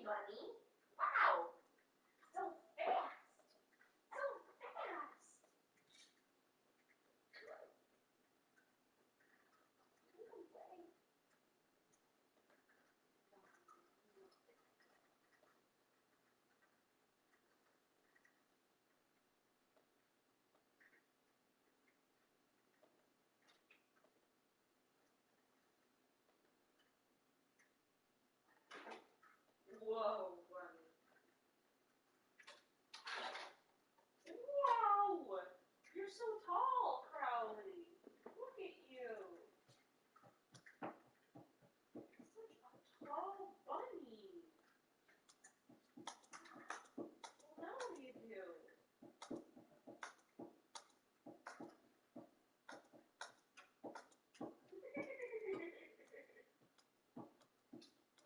Whoa, buddy. Wow! You're so tall, Crowley. Look at you. Such a tall bunny. Well, now what do you do?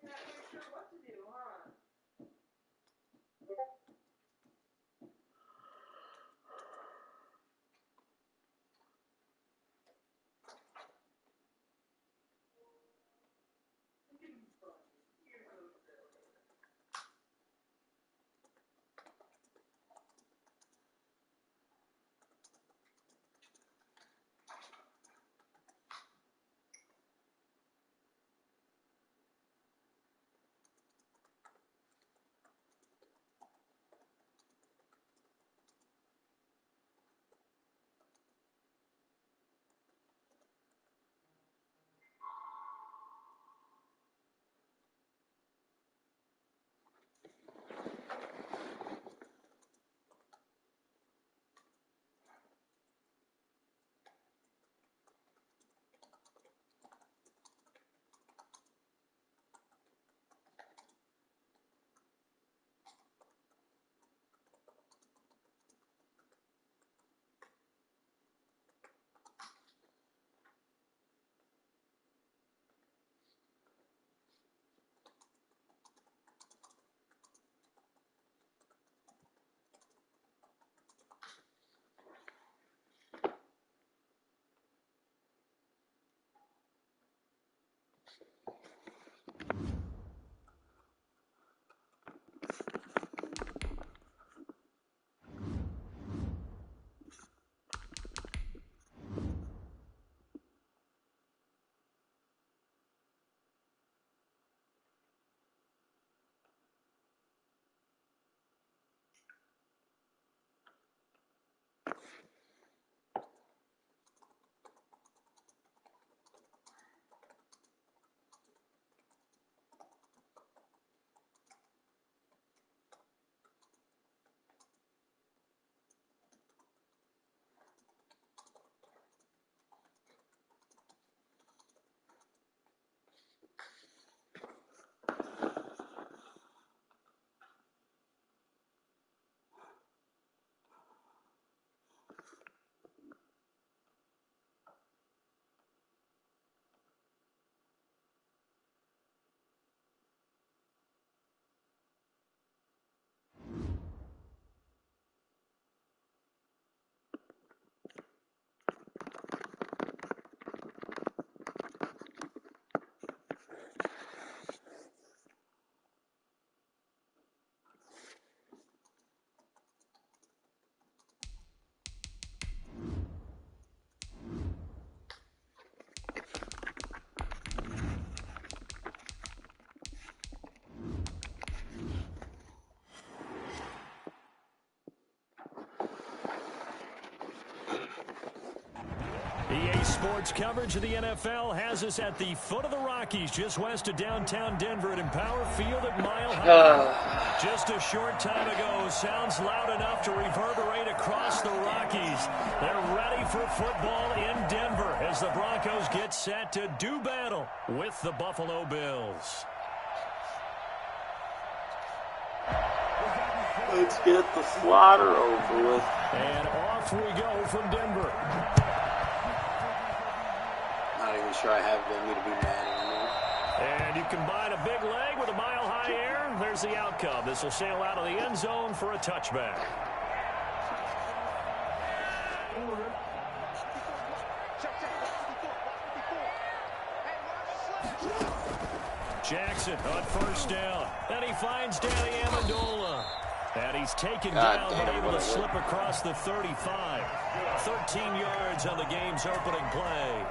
You're not really sure what to do, huh? EA Sports coverage of the NFL has us at the foot of the Rockies, just west of downtown Denver at Empower Field at Mile High. Just a short time ago, sounds loud enough to reverberate across the Rockies. They're ready for football in Denver as the Broncos get set to do battle with the Buffalo Bills. Let's get the slaughter over with. And off we go from Denver. Not even sure I have any to be mad anymore. And you combine a big leg with a mile-high air. There's the outcome. This will sail out of the end zone for a touchback. Jackson on first down. And he finds Danny Amendola. And he's taken God down, damn, but able what to a slip across the 35. 13 yards on the game's opening play.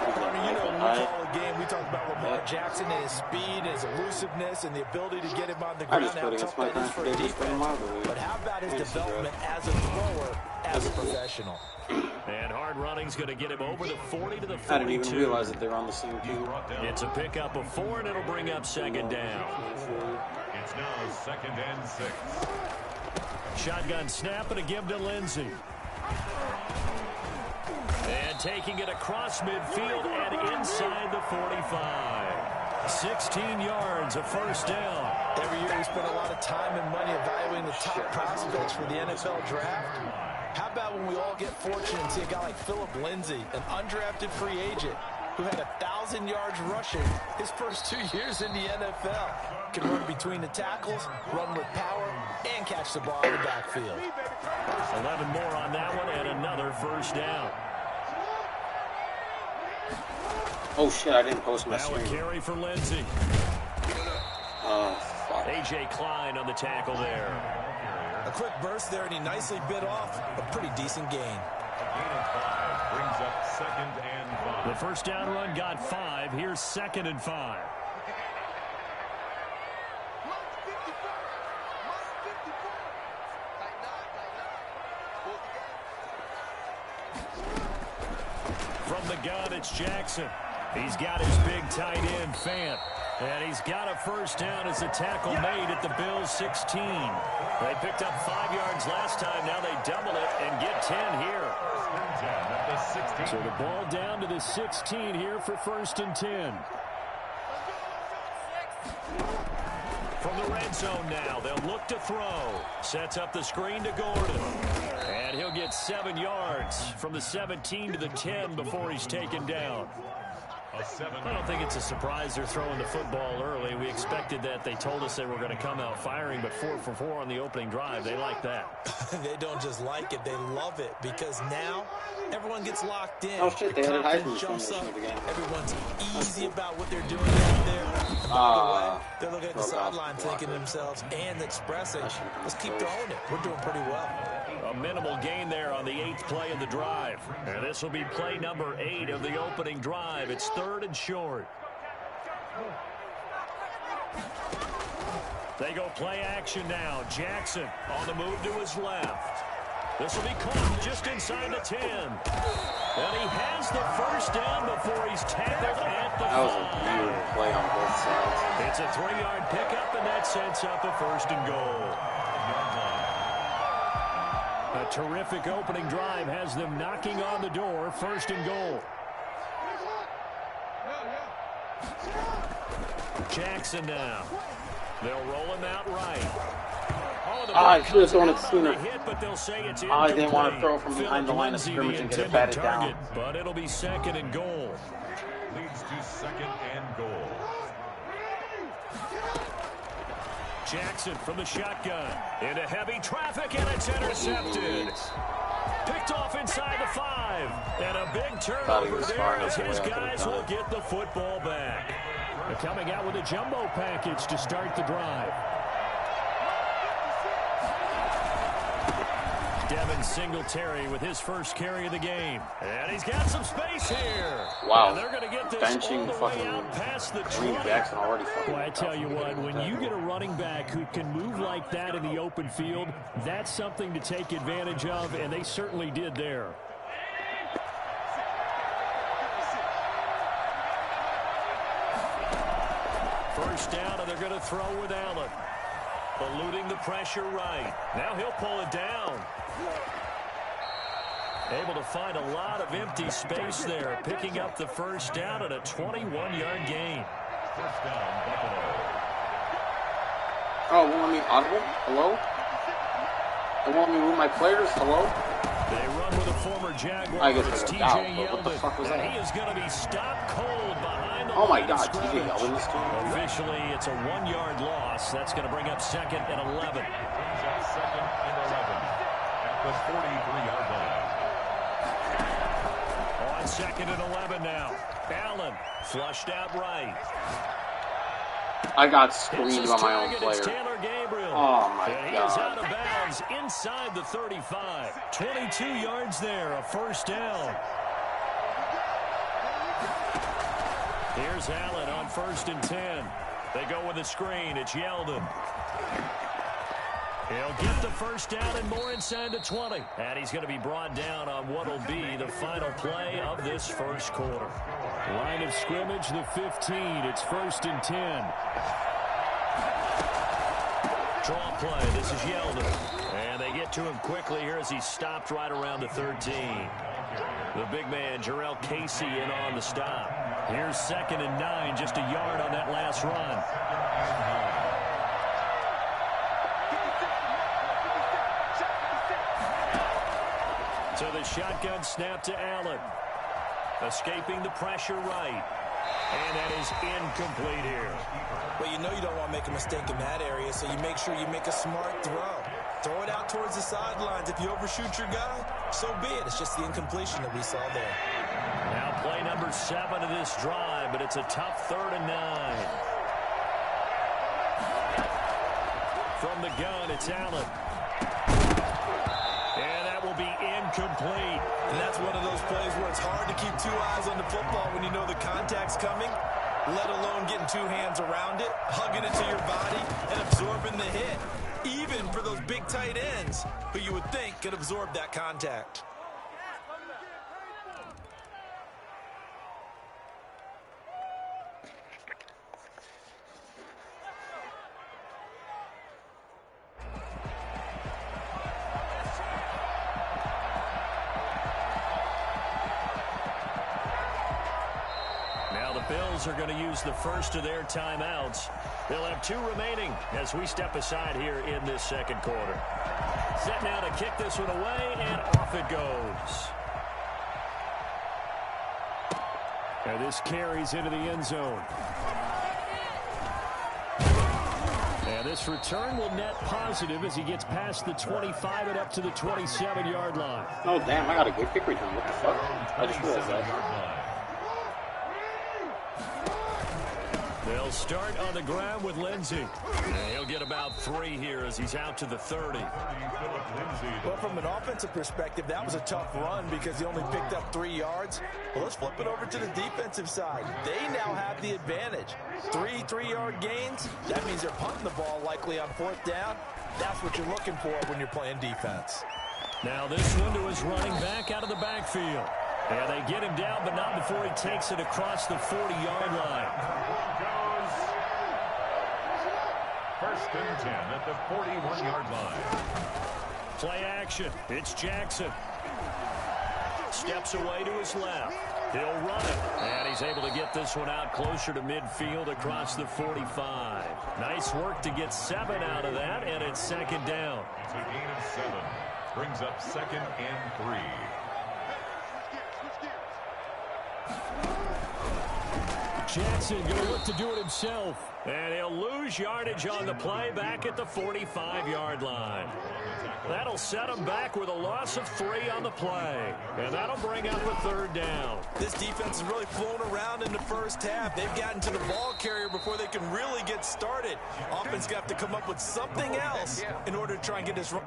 I mean, you know, when we call a game, we talk about Lamar Jackson and his speed, his elusiveness, and the ability to get him on the ground. How tough that is for a defense. But how about his development as a thrower, as a professional? And hard running's going to get him over the 40 to the 42. I didn't even realize that they were on the same team. It's a pickup of 4, and it'll bring up second down. It's now 2nd and 6. Shotgun snap, and a give to Lindsey. And taking it across midfield and inside the 45. 16 yards, a first down. Every year we spend a lot of time and money evaluating the top prospects for the NFL draft. How about when we all get fortunate and see a guy like Philip Lindsay, an undrafted free agent who had 1,000 yards rushing his first 2 years in the NFL. Can run between the tackles, run with power, and catch the ball in the backfield. 11 more on that one, and another first down. Oh shit, I didn't post my Now a screen. carry for Lindsey. Oh, fuck. A.J. Klein on the tackle there. A quick burst there, and he nicely bit off a pretty decent gain. Gain of 5 brings up 2nd and 5. The first down run got 5. Here's 2nd and 5. From the gun, it's Jackson. He's got his big tight end, Fant. And he's got a first down as the tackle made at the Bills' 16. They picked up 5 yards last time. Now they double it and get 10 here. So the ball down to the 16 here for 1st and 10. From the red zone now, they'll look to throw. Sets up the screen to Gordon. And he'll get 7 yards from the 17 to the 10 before he's taken down. I don't think it's a surprise they're throwing the football early. We expected that. They told us they were going to come out firing, but 4 for 4 on the opening drive. They like that. They don't just like it, they love it, because now everyone gets locked in. Oh shit, they had a Heisman jumps up. again. Everyone's easy about what they're doing out there. And by the way, they're looking at the sideline thinking to themselves and expressing, let's keep throwing it. We're doing pretty well. A minimal gain there on the 8th play of the drive. And this will be play number 8 of the opening drive. It's 3rd and short. They go play action now. Jackson on the move to his left. This will be caught just inside the 10. And he has the first down before he's tackled at the 5. That was a beautiful play on both sides. It's a 3-yard pickup, and that sets up a 1st and goal. A terrific opening drive has them knocking on the door. 1st and goal. Jackson now. They'll roll him out right. I should have thrown it sooner. But they'll say it's I didn't want to incomplete. throw from behind the line of Lindsey, scrimmage the and get it intended batted target, down. but it'll be 2nd and goal. Leads to 2nd and goal. Jackson from the shotgun. Into heavy traffic, and it's intercepted. Picked off inside the 5. And a big turnover there as his guys will get the football back. They're coming out with a jumbo package to start the drive. Devin Singletary with his first carry of the game. And he's got some space here. Wow. And they're going to get this Benching all the fucking way out past the Green 20. Jackson already fucking. Well, I tell you what, when you get a running back who can move like that in the open field, that's something to take advantage of, and they certainly did there. First down, and they're going to throw with Allen. Eluding the pressure right. Now he'll pull it down. Able to find a lot of empty space there, picking up the first down at a 21-yard gain. First down, Buffalo. Oh, won't let me audible? Hello? They want me to move my players? Hello? They run with a former Jaguar. I guess It's it's TJ out, but what the Yeldon. fuck was that? He is going to be stopped cold behind the Oh my line of god, TJ scrimmage. Yeldon this time? Officially, it's a 1-yard loss. That's going to bring up 2nd and 11. Brings up 2nd and 11 at the 43-yard line. On 2nd and 11 now. Allen flushed out right. I got Hits screened his by my own target. It's player. Taylor Gabriel. Oh my And he is out God. of bounds inside the 35. 22 yards there, a first down. Here's Allen on 1st and 10. They go with a screen. It's Yeldon. He'll get the first down and more inside the 20. And he's going to be brought down on what will be the final play of this first quarter. Line of scrimmage, the 15. It's 1st and 10. Draw play. This is Yeldon. And they get to him quickly here as he's stopped right around the 13. The big man, Jarrell Casey, in on the stop. Here's 2nd and 9, just a yard on that last run. So the shotgun snap to Allen. Escaping the pressure right. And that is incomplete here. Well, you know you don't want to make a mistake in that area, so you make sure you make a smart throw. Throw it out towards the sidelines. If you overshoot your guy, so be it. It's just the incompletion that we saw there. Now play number 7 of this drive, but it's a tough 3rd and 9. From the gun, it's Allen. And that will be incomplete. And that's one of those plays where it's hard to keep 2 eyes on the football when you know the contact's coming, let alone getting 2 hands around it, hugging it to your body, and absorbing the hit. Even for those big tight ends who you would think could absorb that contact. Bills are going to use the first of their timeouts. They'll have 2 remaining as we step aside here in this second quarter. Set now to kick this one away, and off it goes. And this carries into the end zone. And this return will net positive as he gets past the 25 and up to the 27-yard line. Oh, damn, I got a good kick return. What the fuck? I just realized that. They'll start on the ground with Lindsey. And he'll get about 3 here as he's out to the 30. Well, from an offensive perspective, that was a tough run because he only picked up 3 yards. Well, let's flip it over to the defensive side. They now have the advantage. 3 3-yard gains. That means they're punting the ball likely on 4th down. That's what you're looking for when you're playing defense. Now this one to his running back out of the backfield. And they get him down, but not before he takes it across the 40-yard line. 1st and 10 at the 41-yard line. Play action. It's Jackson. Steps away to his left. He'll run it. And he's able to get this one out closer to midfield across the 45. Nice work to get 7 out of that, and it's 2nd down. It's a gain of 7. Brings up 2nd and 3. Jackson going to look to do it himself. And he'll lose yardage on the play back at the 45-yard line. That'll set him back with a loss of 3 on the play. And that'll bring up a 3rd down. This defense has really flown around in the first half. They've gotten to the ball carrier before they can really get started. Offense got to come up with something else in order to try and get this run.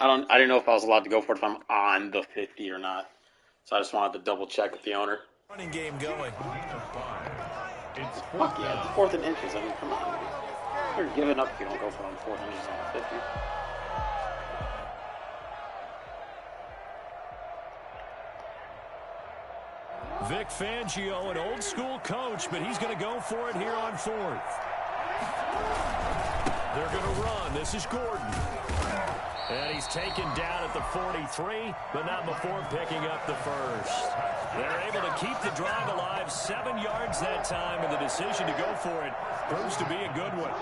I didn't know if I was allowed to go for it if I'm on the 50 or not. So I just wanted to double check with the owner. Running game going. It's Fuck yeah, it's 4th and inches. I mean, come on. You're giving up if you don't go for it on 4th and inches on the 50. Vic Fangio, an old school coach, but he's going to go for it here on 4th. They're going to run. This is Gordon. And he's taken down at the 43, but not before picking up the first. They're able to keep the drive alive, 7 yards that time, and the decision to go for it proves to be a good one.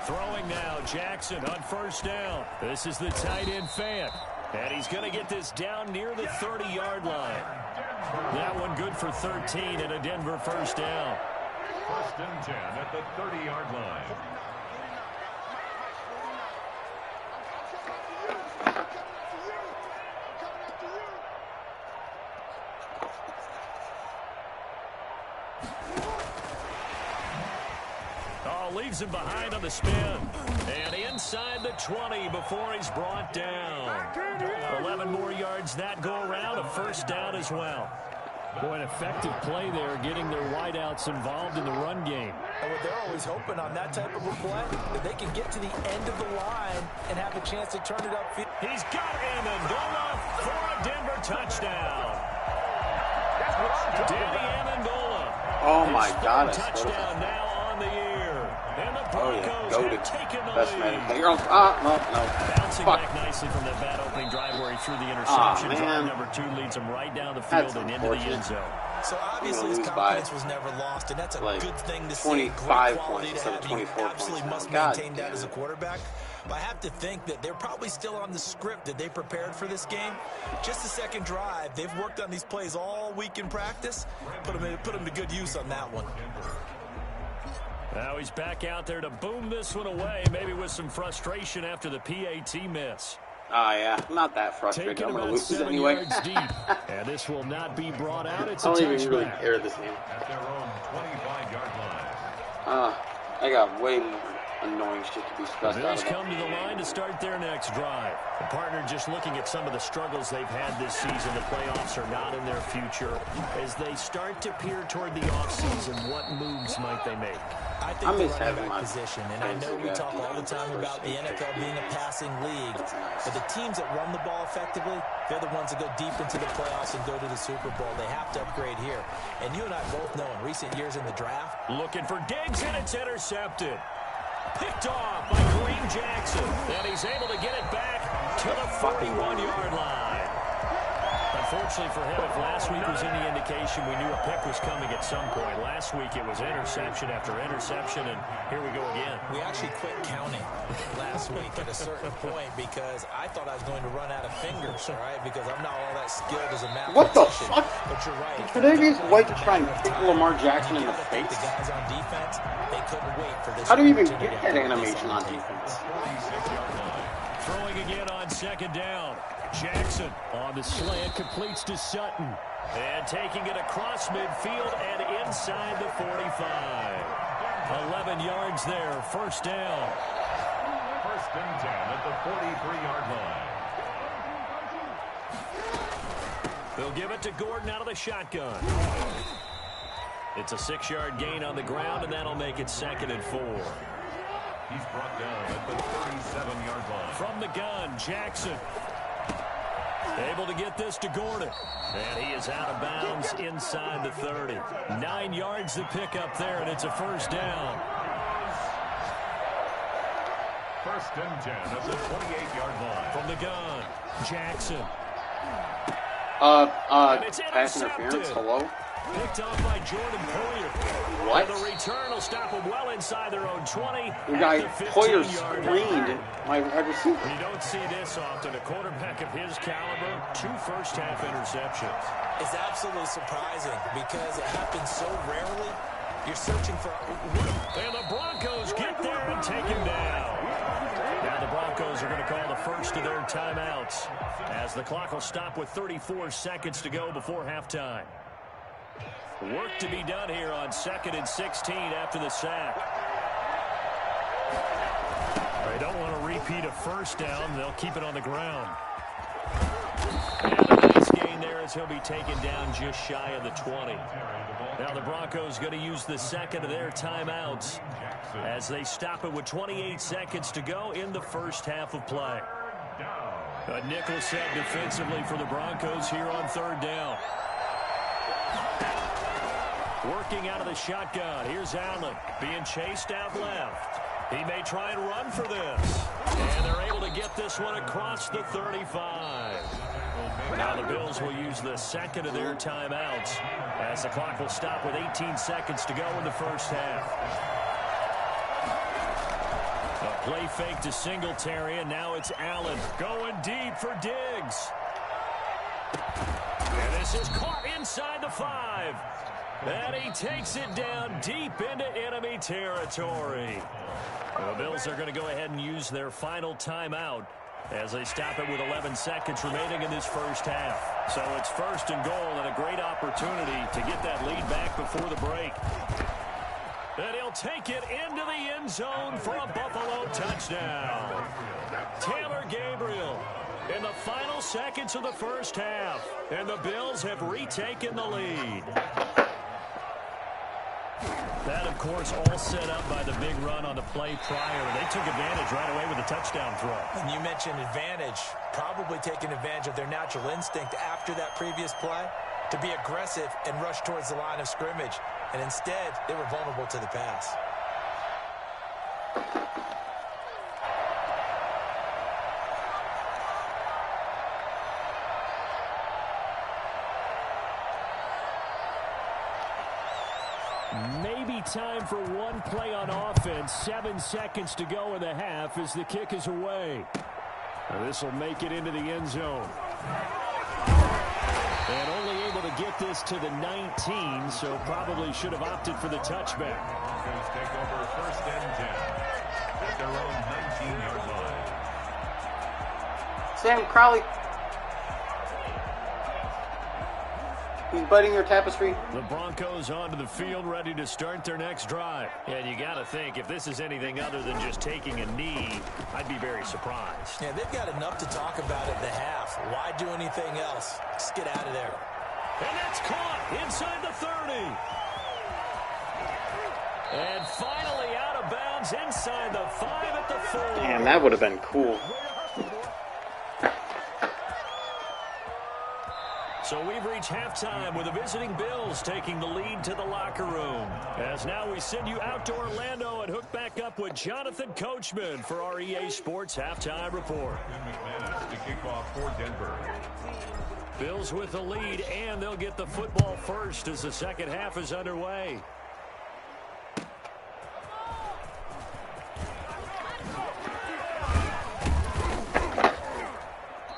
Throwing now, Jackson on first down. This is the tight end Fant. And he's going to get this down near the 30-yard line. That one good for 13 and a Denver first down. 1st and 10 at the 30-yard line. Leaves him behind on the spin. And inside the 20 before he's brought down. 11 more yards that go around, a first down as well. Boy, an effective play there, getting their wideouts involved in the run game. And what they're always hoping on that type of a play, that they can get to the end of the line and have a chance to turn it upfield. He's got Amendola for a Denver touchdown. Danny Amendola. Oh my God. Touchdown now on the year. And the Broncos have taken the Best lead. man. No. Bouncing back nicely from that bad opening drive where he threw the interception. Drive number 2 leads him right down the field and into the end zone. So obviously his confidence was never lost, and that's a good thing to see. 25 points instead of 24 points. Absolutely must maintain that as a quarterback. But I have to think that they're probably still on the script that they prepared for this game. Just the second drive, they've worked on these plays all week in practice. Put them to good use on that one. Now he's back out there to boom this one away, maybe with some frustration after the PAT miss. Oh, yeah. I'm not that frustrated. Taking I'm going to about lose 7 anyway. yards deep. And this will not be brought out. It's I a don't even really touchback. care this game. At their own 25-yard line. I got way more annoying shit to be stressed out Bills about. come to the line to start their next drive. The partner just looking at some of the struggles they've had this season. The playoffs are not in their future. As they start to peer toward the offseason, what moves might they make? I think the running back position, and I know we talk all the time about the NFL being a passing league, but the teams that run the ball effectively, they're the ones that go deep into the playoffs and go to the Super Bowl. They have to upgrade here. And you and I both know in recent years in the draft. Looking for Diggs, and it's intercepted. Picked off by Kareem Jackson. And he's able to get it back to the 41-yard line. Unfortunately for him, if last week was any indication, we knew a pick was coming at some point. Last week it was interception after interception, and here we go again. We actually quit counting last week at a certain point because I thought I was going to run out of fingers, all right, because I'm not all that skilled as a mathematician. What the fuck? But you're right. Did Tre'Davious White try and kick Lamar Jackson in the face? The guys on defense, they couldn't wait for this. How do you even get that animation on defense? Throwing again on second down. Jackson on the slant, completes to Sutton. And taking it across midfield and inside the 45. 11 yards there, first down. 1st and 10 at the 43-yard line. They'll give it to Gordon out of the shotgun. It's a 6-yard gain on the ground, and that'll make it 2nd and 4. He's brought down at the 37-yard line. From the gun, Jackson. Able to get this to Gordon. And he is out of bounds inside the 30. 9 yards to pick up there, and it's a first down. 1st and 10 at the 28-yard line. From the gun, Jackson. Pass interference, hello? Picked off by Jordan Poyer. What? And the return will stop them well inside their own 20. The guy, Poyer, screened my wide receiver. You don't see this often. A quarterback of his caliber, 2 first-half interceptions. It's absolutely surprising because it happens so rarely. You're searching for... And the Broncos get there and take him down. Now the Broncos are going to call the first of their timeouts as the clock will stop with 34 seconds to go before halftime. Work to be done here on 2nd and 16 after the sack. They don't want to repeat a first down. They'll keep it on the ground. And a nice gain there as he'll be taken down just shy of the 20. Now the Broncos going to use the second of their timeouts as they stop it with 28 seconds to go in the first half of play. A nickel set defensively for the Broncos here on third down. Working out of the shotgun. Here's Allen being chased out left. He may try and run for this. And they're able to get this one across the 35. Now the Bills will use the second of their timeouts as the clock will stop with 18 seconds to go in the first half. A play fake to Singletary, and now it's Allen going deep for Diggs. And this is caught inside the 5. And he takes it down deep into enemy territory. The Bills are going to go ahead and use their final timeout as they stop it with 11 seconds remaining in this first half. So it's first and goal and a great opportunity to get that lead back before the break. And he'll take it into the end zone for a Buffalo touchdown. Taylor Gabriel in the final seconds of the first half. And the Bills have retaken the lead. That, of course, all set up by the big run on the play prior. They took advantage right away with a touchdown throw. And you mentioned advantage, probably taking advantage of their natural instinct after that previous play to be aggressive and rush towards the line of scrimmage. And instead, they were vulnerable to the pass. Maybe time for one play on offense. 7 seconds to go in the half as the kick is away. This will make it into the end zone. And only able to get this to the 19, so probably should have opted for the touchback. Broncos take over first and 10 at their own 19-yard line. Sam Crowley. He's biting your tapestry. The Broncos onto the field, ready to start their next drive. And you got to think, if this is anything other than just taking a knee, I'd be very surprised. Yeah, they've got enough to talk about at the half. Why do anything else? Just get out of there. And that's caught inside the 30. And finally out of bounds inside the 5 at the 4. Damn, that would have been cool. So we've reached halftime with the visiting Bills taking the lead to the locker room. As now we send you out to Orlando and hook back up with Jonathan Coachman for our EA Sports Halftime Report. McManus to kick off for Denver. Bills with the lead, and they'll get the football first as the second half is underway.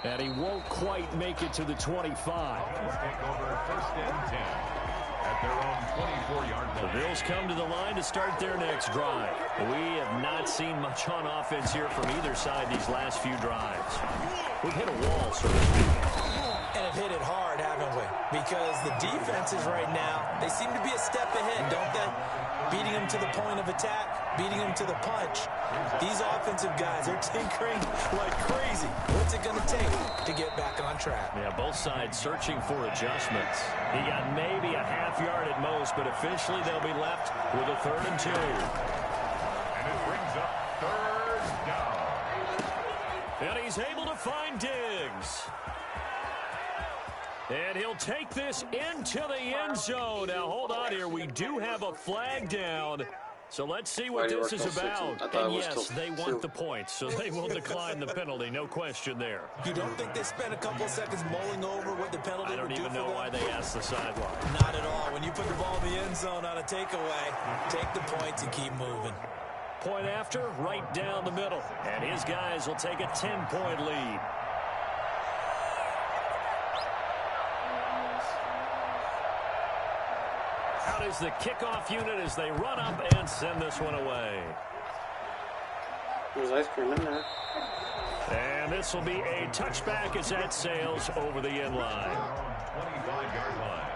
And he won't quite make it to the 25. Take over first and 10 at their own 24-yard line. The Bills come to the line to start their next drive. We have not seen much on offense here from either side these last few drives. We've hit a wall, so to speak. And have hit it hard, haven't we? Because the defenses right now, they seem to be a step ahead, don't they? Beating them to the point of attack, beating them to the punch. These offensive guys are tinkering like crazy. What's it going to take to get back on track? Yeah, both sides searching for adjustments. He got maybe a half yard at most, but officially they'll be left with a 3rd and 2. And it brings up 3rd down. And he's able to find Diggs. And he'll take this into the end zone. Now, hold on here. We do have a flag down. So let's see what this is about. And yes, they want the points, so they will decline the penalty. No question there. You don't think they spent a couple seconds mulling over what the penalty would do for them? I don't even know why they asked the sideline. Not at all. When you put the ball in the end zone on a takeaway, take the points and keep moving. Point after, right down the middle. And his guys will take a 10-point lead. Out is the kickoff unit as they run up and send this one away. There's ice cream in there. And this will be a touchback as that sails over the end line. 25-yard line.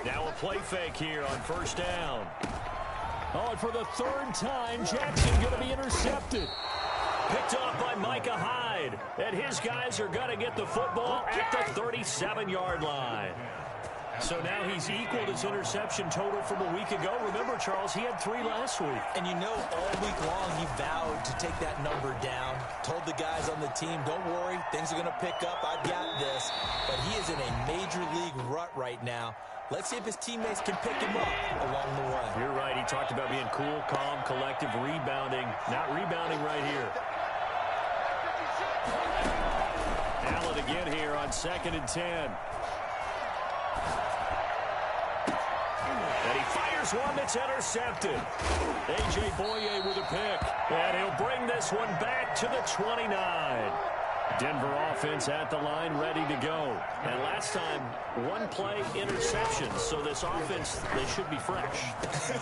Now a play fake here on first down. Oh, and for the third time, Jackson going to be intercepted. Picked off by Micah Hyde. And his guys are going to get the football at the 37-yard line. So now he's equaled his interception total from a week ago. Remember, Charles, he had 3 last week. And you know, all week long he vowed to take that number down. Told the guys on the team, don't worry, things are going to pick up. I've got this. But he is in a major league rut right now. Let's see if his teammates can pick him up along the way. You're right. He talked about being cool, calm, collective, rebounding. Not rebounding right here. Allen again here on 2nd and 10. And he fires one that's intercepted. A.J. Boye with a pick. And he'll bring this one back to the 29. Denver offense at the line, ready to go. And last time, 1 play interception. So this offense, they should be fresh.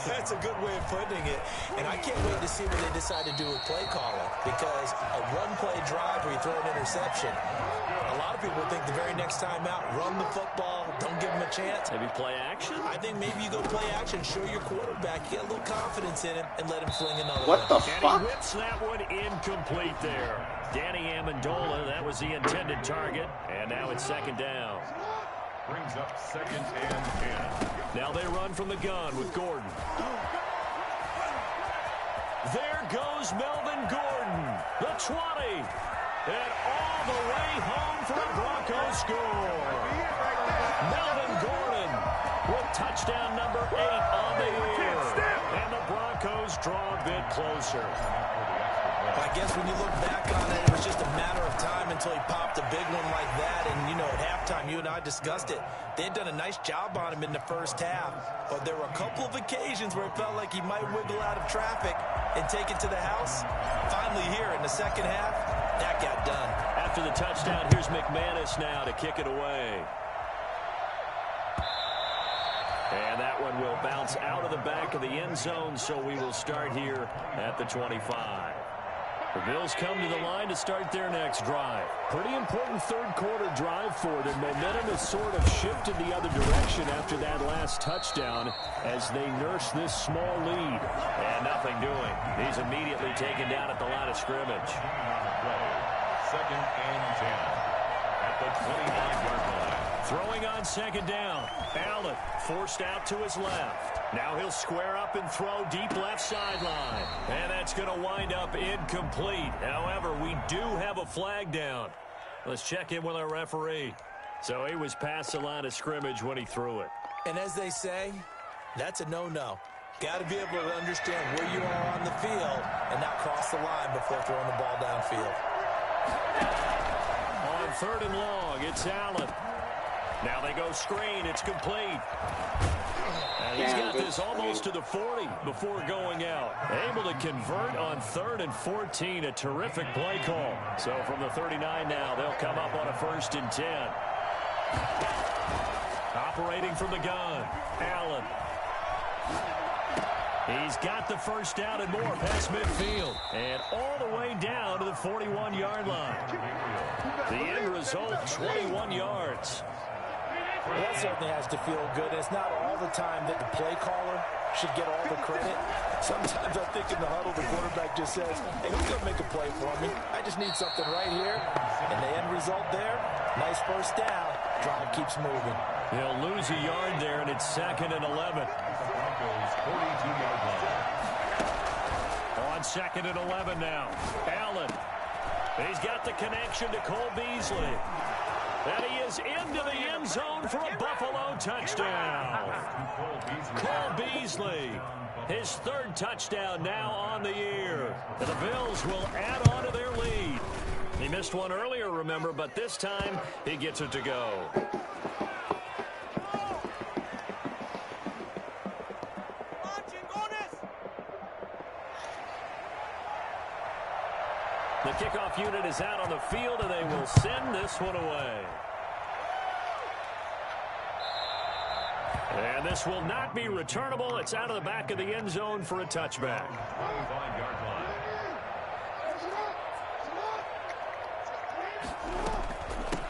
That's a good way of putting it. And I can't wait to see what they decide to do with play calling. Because a 1-play drive where you throw an interception, a lot of people think the very next time out, run the football, don't give them a chance. Maybe play action? I think maybe you go play action, show your quarterback, get a little confidence in him, and let him fling another What one. the And fuck? he whips that one incomplete there. Danny Amendola, that was the intended target. And now it's 2nd down. Brings up 2nd and 10. Now they run from the gun with Gordon. There goes Melvin Gordon, the 20. And all the way home for a Broncos score. Melvin Gordon with touchdown number 8 on the year. And the Broncos draw a bit closer. I guess when you look back on it, it was just a matter of time until he popped a big one like that. And, you know, at halftime, you and I discussed it. They had done a nice job on him in the first half. But there were a couple of occasions where it felt like he might wiggle out of traffic and take it to the house. Finally here in the second half, that got done. After the touchdown, here's McManus now to kick it away. And that one will bounce out of the back of the end zone, so we will start here at the 25. The Bills come to the line to start their next drive. Pretty important third-quarter drive for them. Momentum has sort of shifted the other direction after that last touchdown as they nurse this small lead. And nothing doing. He's immediately taken down at the line of scrimmage. 2nd and 10 at the 29-yard line. Throwing on 2nd down. Allen forced out to his left. Now he'll square up and throw deep left sideline. And that's going to wind up incomplete. However, we do have a flag down. Let's check in with our referee. So he was past the line of scrimmage when he threw it. And as they say, that's a no-no. Got to be able to understand where you are on the field and not cross the line before throwing the ball downfield. On 3rd and long, it's Allen. Now they go screen. It's complete. And he's got this almost to the 40 before going out. Able to convert on 3rd and 14. A terrific play call. So from the 39 now, they'll come up on a 1st and 10. Operating from the gun, Allen. He's got the first down and more past midfield. And all the way down to the 41-yard line. The end result, 21 yards. Well, that certainly has to feel good. It's not all the time that the play caller should get all the credit. Sometimes I think in the huddle, the quarterback just says, hey, who's going to make a play for me? I just need something right here. And the end result there, nice first down. Drive keeps moving. They'll lose a yard there, and it's 2nd and 11. Broncos 42-yard line. On 2nd and 11 now. Allen. He's got the connection to Cole Beasley. And he is into the end zone for a Buffalo touchdown. Cole Beasley, his 3rd touchdown now on the year. And the Bills will add on to their lead. He missed one earlier, remember, but this time he gets it to go. The kickoff unit is out on the field, and they will send this one away. And this will not be returnable. It's out of the back of the end zone for a touchback. 25-yard line.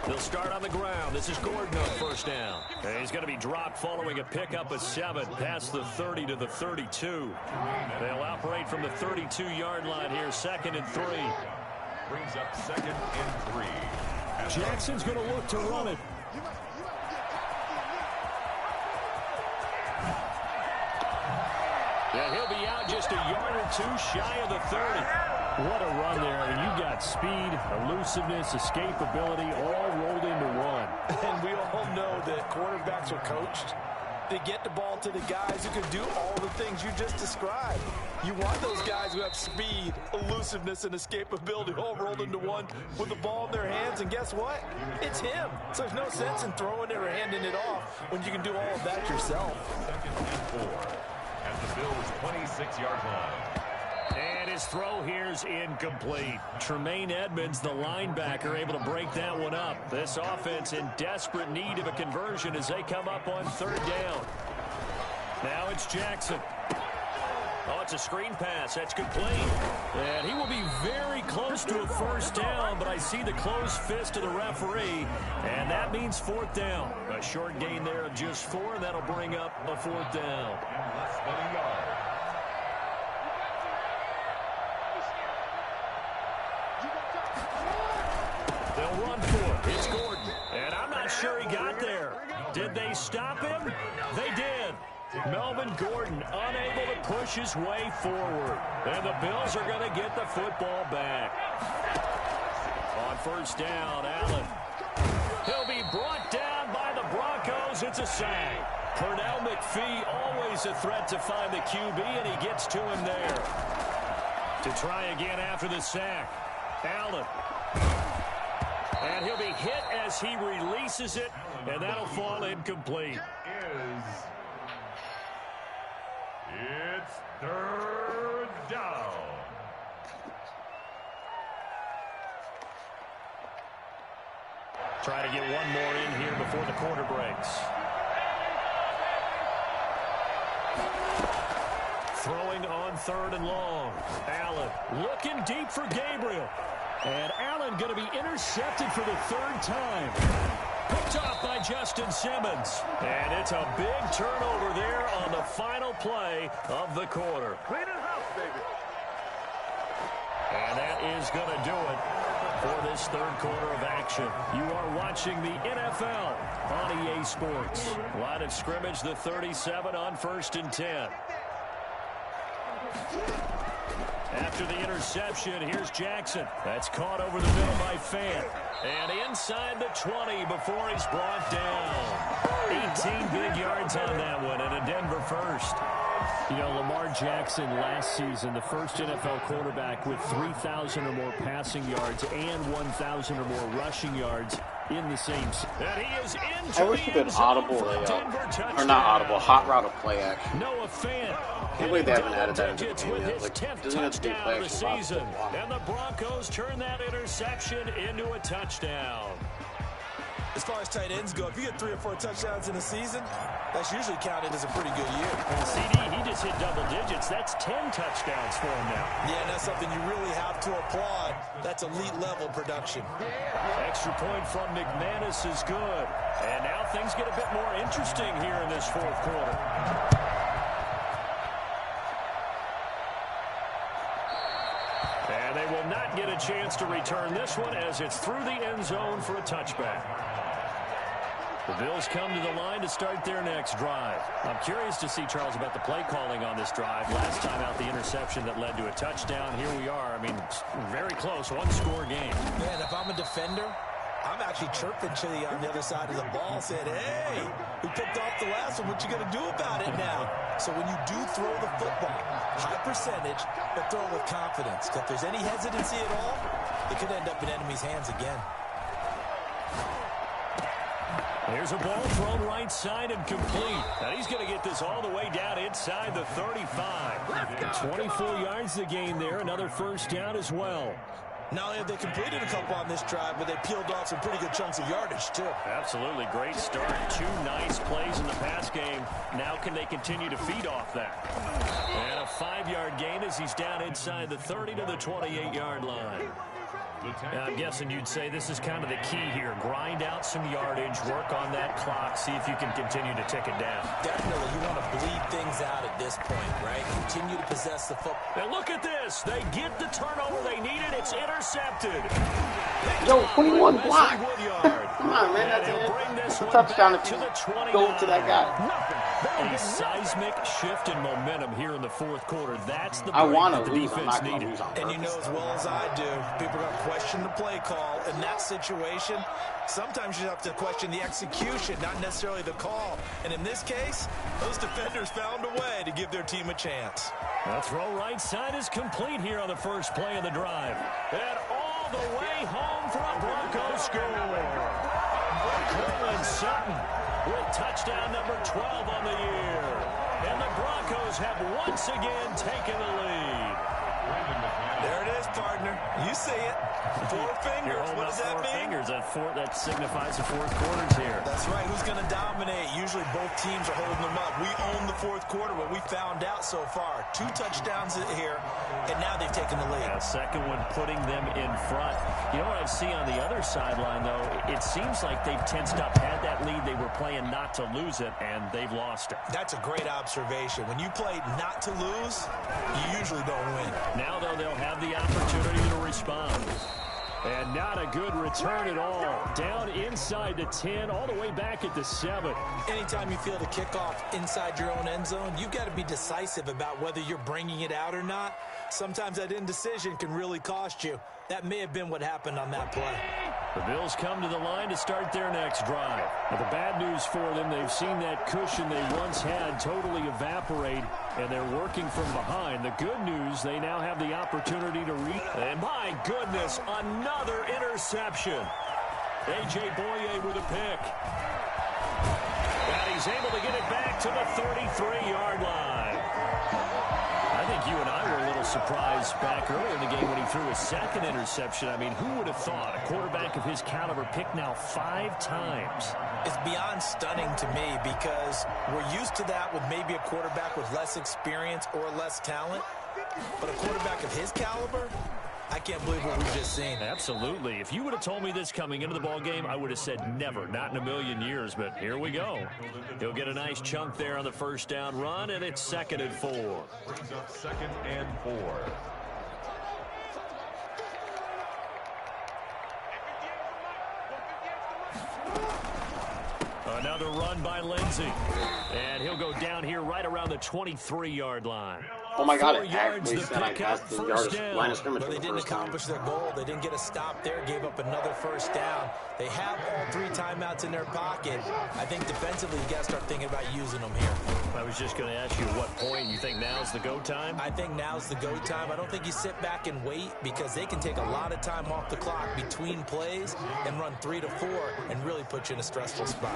They'll start on the ground. This is Gordon on first down. And he's going to be dropped following a pickup of 7 past the 30 to the 32. They'll operate from the 32-yard line here, 2nd and 3. Brings up 2nd and 3. Jackson's going to look to run it. Yeah, he'll be out just a yard or 2 shy of the 30. What a run there. I mean, you got speed, elusiveness, escapability, all rolled into one. And we all know that quarterbacks are coached to get the ball to the guys who can do all the things you just described. You want those guys who have speed, elusiveness, and escapability all rolled into one with the ball in their hands. And guess what? It's him. So there's no sense in throwing it or handing it off when you can do all of that yourself. 2nd and 4 at the Bills' 26-yard line. And his throw here's incomplete. Tremaine Edmonds, the linebacker, able to break that one up. This offense in desperate need of a conversion as they come up on 3rd down. Now it's Jackson. Oh, it's a screen pass. That's complete. And he will be very close to a 1st down, but I see the closed fist of the referee, and that means 4th down. A short gain there of just 4, and that'll bring up a 4th down. And less than a yard. They'll run for it. It's Gordon. And I'm not sure he got there. Did they stop him? They did. Melvin Gordon unable to push his way forward. And the Bills are going to get the football back. On 1st down, Allen. He'll be brought down by the Broncos. It's a sack. Pernell McPhee, always a threat to find the QB, and he gets to him there. To try again after the sack. Allen. And he'll be hit as he releases it, and that'll fall incomplete. It's 3rd down. Try to get one more in here before the quarter breaks. Throwing on 3rd and long. Allen looking deep for Gabriel. And Allen going to be intercepted for the 3rd time. Picked off by Justin Simmons. And it's a big turnover there on the final play of the quarter. Clean it house, baby. And that is going to do it for this 3rd quarter of action. You are watching the NFL on EA Sports. Line of scrimmage, the 37 on 1st and 10. After the interception, here's Jackson. That's caught over the middle by Fant. And inside the 20 before he's brought down. 18 big yards on that one, and a Denver first. You know, Lamar Jackson last season, the first NFL quarterback with 3,000 or more passing yards and 1,000 or more rushing yards in the same season. And he is into I wish you could audible or not audible, hot route of play action. Noah Fant. I can't believe they haven't added that into the game With yet. his Like, 10th doesn't have to be touchdown of the play action season. possible. And the Broncos turn that interception into a touchdown. As far as tight ends go, if you get 3 or 4 touchdowns in a season, that's usually counted as a pretty good year. And CD, he just hit double digits. That's 10 touchdowns for him now. Yeah, and that's something you really have to applaud. That's elite-level production. Extra point from McManus is good. And now things get a bit more interesting here in this 4th quarter. And they will not get a chance to return this one as it's through the end zone for a touchback. The Bills come to the line to start their next drive. I'm curious to see, Charles, about the play calling on this drive. Last time out, the interception that led to a touchdown. Here we are. I mean, very close, 1-score game. Man, if I'm a defender, I'm actually chirping Chili on the other side of the ball, saying, hey, we picked off the last one. What you going to do about it now? So when you do throw the football, high percentage, but throw it with confidence. If there's any hesitancy at all, it could end up in enemy's hands again. There's a ball thrown right side and complete. And he's going to get this all the way down inside the 35. 24 yards the gain there. Another 1st down as well. Not only have they completed a couple on this drive, but they peeled off some pretty good chunks of yardage, too. Absolutely. Great start. 2 nice plays in the pass game. Now can they continue to feed off that? And a 5-yard gain as he's down inside the 30 to the 28-yard line. I'm guessing you'd say this is kind of the key here. Grind out some yardage, work on that clock, see if you can continue to tick it down. Definitely, you want to bleed things out at this point, right? Continue to possess the football. And look at this. They get the turnover they needed. It's intercepted. Yo, 21 block. Come on, man. That's a touchdown if you go to that guy. A seismic shift in momentum here in the fourth quarter. That's the I break want that to the lose. I'm defense not going to needed. lose on And you know purpose. as well as I do, people are going to question the play call. In that situation, sometimes you have to question the execution, not necessarily the call. And in this case, those defenders found a way to give their team a chance. The throw right side is complete here on the first play of the drive. And all the way home for a Broncos score. Courtland Sutton with touchdown number 12 on the year. And the Broncos have once again taken the lead. There it is, partner. You see it. Four fingers. What does that mean? Fingers. That signifies the fourth quarter's here. That's right. Who's going to dominate? Usually both teams are holding them up. We own the fourth quarter, what we found out so far. 2 touchdowns here, and now they've taken the lead. Yeah, second one putting them in front. You know what I see on the other sideline, though? It seems like they've tensed up, had that lead. They were playing not to lose it, and they've lost it. That's a great observation. When you play not to lose, you usually don't win. Now, though, they'll have the opportunity to respond. And not a good return at all. Down inside the 10, all the way back at the 7. Anytime you feel the kickoff inside your own end zone, you've got to be decisive about whether you're bringing it out or not. Sometimes that indecision can really cost you. That may have been what happened on that play. The Bills come to the line to start their next drive. But the bad news for them, they've seen that cushion they once had totally evaporate, and they're working from behind. The good news, they now have the opportunity to reach. And my goodness, another interception. A.J. Boye with a pick. And he's able to get it back to the 33-yard line. I think you and I were a little surprised back earlier in the game when he threw his second interception. I mean, who would have thought a quarterback of his caliber picked now 5 times? It's beyond stunning to me because we're used to that with maybe a quarterback with less experience or less talent. But a quarterback of his caliber, I can't believe what we've just seen. Absolutely. If you would have told me this coming into the ball game, I would have said never, not in a million years. But here we go. He'll get a nice chunk there on the first down run, and it's 2nd and 4. Brings up 2nd and 4. Another run by Lindsey. And he'll go down here right around the 23-yard line. Oh my God, 4 it yards actually the said I pickup, passed the first yardage down. line of scrimmage But for they the didn't first time. accomplish their goal. They didn't get a stop there, gave up another first down. They have all 3 timeouts in their pocket. I think defensively, you got to start thinking about using them here. I was just going to ask you at what point you think now's the go time? I think now's the go time. I don't think you sit back and wait because they can take a lot of time off the clock between plays and run 3 to 4 and really put you in a stressful spot.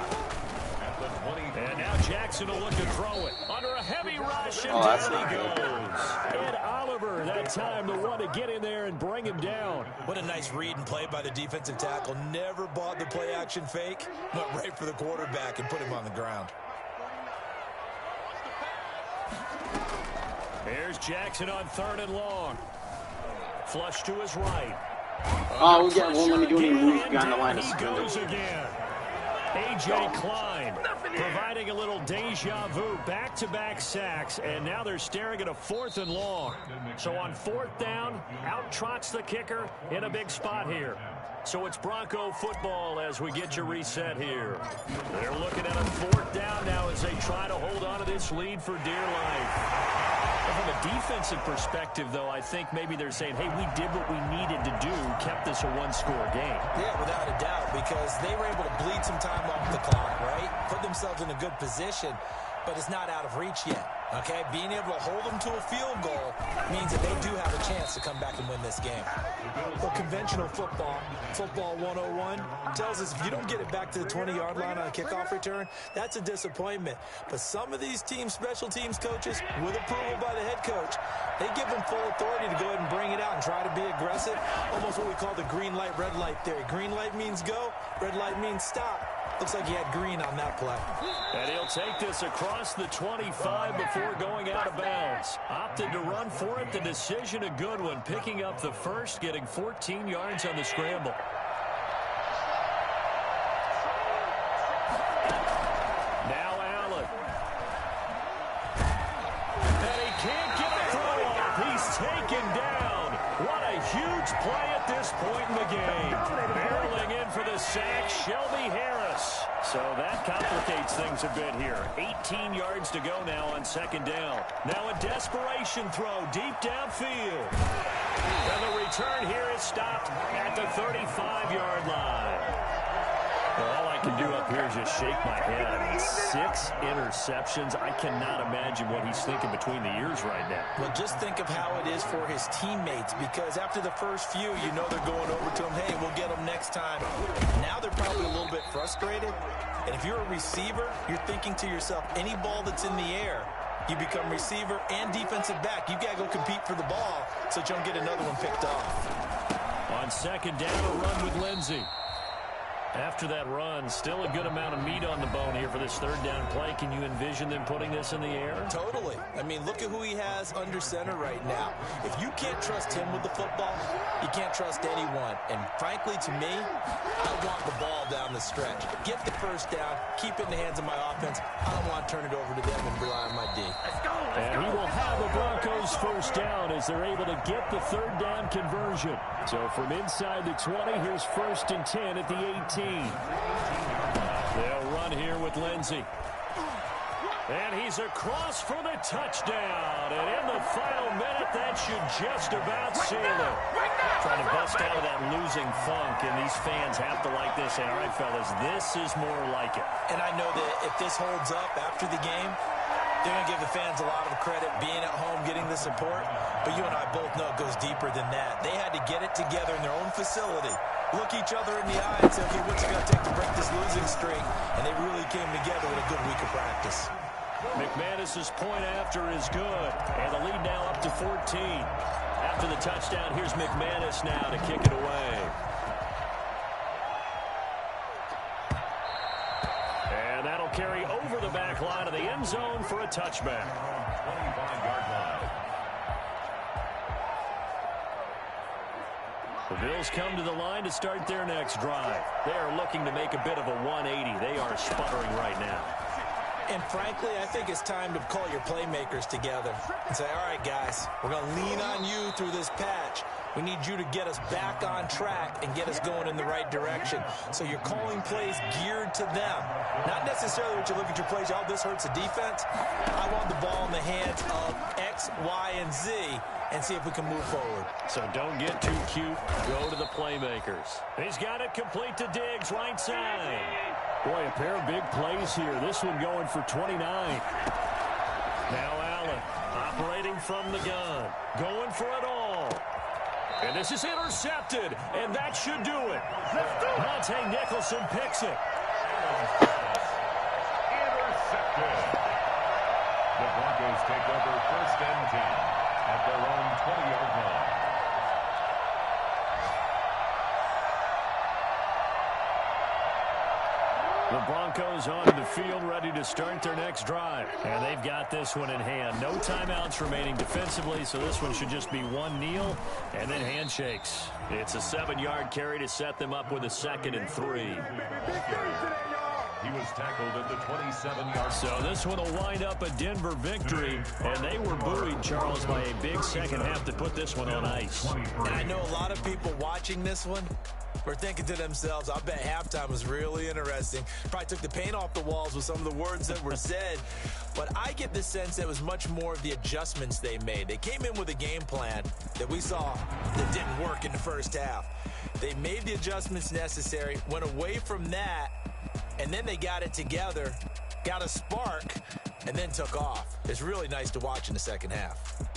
And now Jackson will look to throw it. Under a heavy rush, and that's down not he good. goes. Ed Oliver, that time, the one to get in there and bring him down. What a nice read and play by the defensive tackle. Never bought the play action fake. Went right for the quarterback and put him on the ground. Here's Jackson on 3rd and long. Flush to his right. Oh, we won't let me do any moves And behind the line down of he scrimmage. goes again. A.J. Klein providing a little deja vu, back-to-back sacks, and now they're staring at a 4th and long. So on 4th down, out trots the kicker in a big spot here. So it's Bronco football as we get you reset here. They're looking at a 4th down now as they try to hold on to this lead for dear life. From a defensive perspective, though, I think maybe they're saying, hey, we did what we needed to do, kept this a 1-score game. Yeah, without a doubt, because they were able to bleed some time off the clock, right? Put themselves in a good position, but it's not out of reach yet, okay? Being able to hold them to a field goal means that they do have a chance to come back and win this game. Well, conventional football 101, tells us if you don't get it back to the 20-yard line on a kickoff return, that's a disappointment. But some of these teams, special teams coaches, with approval by the head coach, they give them full authority to go ahead and bring it out and try to be aggressive, almost what we call the green light, red light theory. Green light means go, red light means stop. Looks like he had green on that play. And he'll take this across the 25 before going out of bounds. Opted to run for it. The decision a good one. Picking up the first, getting 14 yards on the scramble. Now Allen. And he can't get a throw off. He's taken down. What a huge play at this point in the game. Barreling in for the sack, Shelby Harris. So that complicates things a bit here. 18 yards to go now on second down. Now a desperation throw deep downfield. And the return here is stopped at the 35-yard line. Well, all I can do up here is just shake my head. I mean, 6 interceptions. I cannot imagine what he's thinking between the ears right now. Well, just think of how it is for his teammates, because after the first few, you know they're going over to him, hey, we'll get him next time. Now they're probably a little bit frustrated. And if you're a receiver, you're thinking to yourself, any ball that's in the air, you become receiver and defensive back. You've got to go compete for the ball so that you don't get another one picked off. On second down, a run with Lindsey. After that run, still a good amount of meat on the bone here for this third down play. Can you envision them putting this in the air? Totally. I mean, look at who he has under center right now. If you can't trust him with the football, you can't trust anyone. And frankly, to me, I want the ball down the stretch. Get the first down, keep it in the hands of my offense. I don't want to turn it over to them and rely on my D. And he will have the Broncos first down as they're able to get the third down conversion. So from inside the 20, here's 1st and 10 at the 18. They'll run here with Lindsey. And he's across for the touchdown. And in the final minute, that should just about seal it. Trying to bust out of that losing funk, and these fans have to like this. And all right, fellas, this is more like it. And I know that if this holds up after the game, they're going to give the fans a lot of credit being at home, getting the support. But you and I both know it goes deeper than that. They had to get it together in their own facility, look each other in the eye and say, okay, what's it going to take to break this losing streak? And they really came together with a good week of practice. McManus's point after is good. And the lead now up to 14. After the touchdown, here's McManus now to kick it away. And that'll carry over the back line of the end zone for a touchback. 25-yard line. The Bills come to the line to start their next drive. They are looking to make a bit of a 180. They are sputtering right now. And frankly, I think it's time to call your playmakers together and say, all right, guys, we're going to lean on you through this patch. We need you to get us back on track and get us going in the right direction. So you're calling plays geared to them. Not necessarily what you look at your plays, oh, this hurts the defense. I want the ball in the hands of X, Y, and Z and see if we can move forward. So don't get too cute. Go to the playmakers. He's got it complete to Diggs, right side. Boy, a pair of big plays here. This one going for 29. Now Allen operating from the gun. Going for it all. And this is intercepted. And that should do it. Monte Nicholson picks it. Intercepted. The Broncos take over 1st and 10 at their own 20-yard line. The Broncos onto the field, ready to start their next drive. And they've got this one in hand. No timeouts remaining defensively, so this one should just be one kneel and then handshakes. It's a 7-yard carry to set them up with a 2nd and 3. He was tackled at the 27-yard. So this one will wind up a Denver victory, and they were buoyed, Charles, by a big second half to put this one on ice. And I know a lot of people watching this one were thinking to themselves, I bet halftime was really interesting. Probably took the paint off the walls with some of the words that were said. But I get the sense that it was much more of the adjustments they made. They came in with a game plan that we saw that didn't work in the first half. They made the adjustments necessary, went away from that, and then they got it together, got a spark, and then took off. It's really nice to watch in the second half.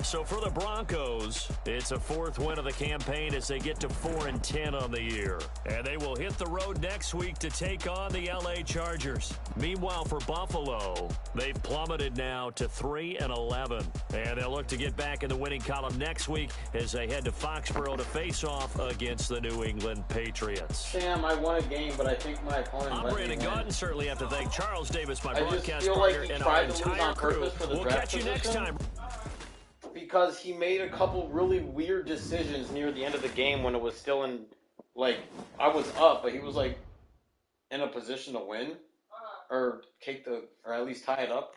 So So for the Broncos, it's a 4th win of the campaign as they get to 4-10 on the year. And they will hit the road next week to take on the LA Chargers. Meanwhile, for Buffalo, they've plummeted now to 3-11. And they'll look to get back in the winning column next week as they head to Foxborough to face off against the New England Patriots. Sam, I won a game, but I think my opponent I'm Brandon Gaudin. Certainly have to thank Charles Davis, my broadcast partner, and our entire crew. We'll catch you next time. Because he made a couple really weird decisions near the end of the game when it was still in, like, I was up, but he was, like, in a position to win. Or or at least tie it up.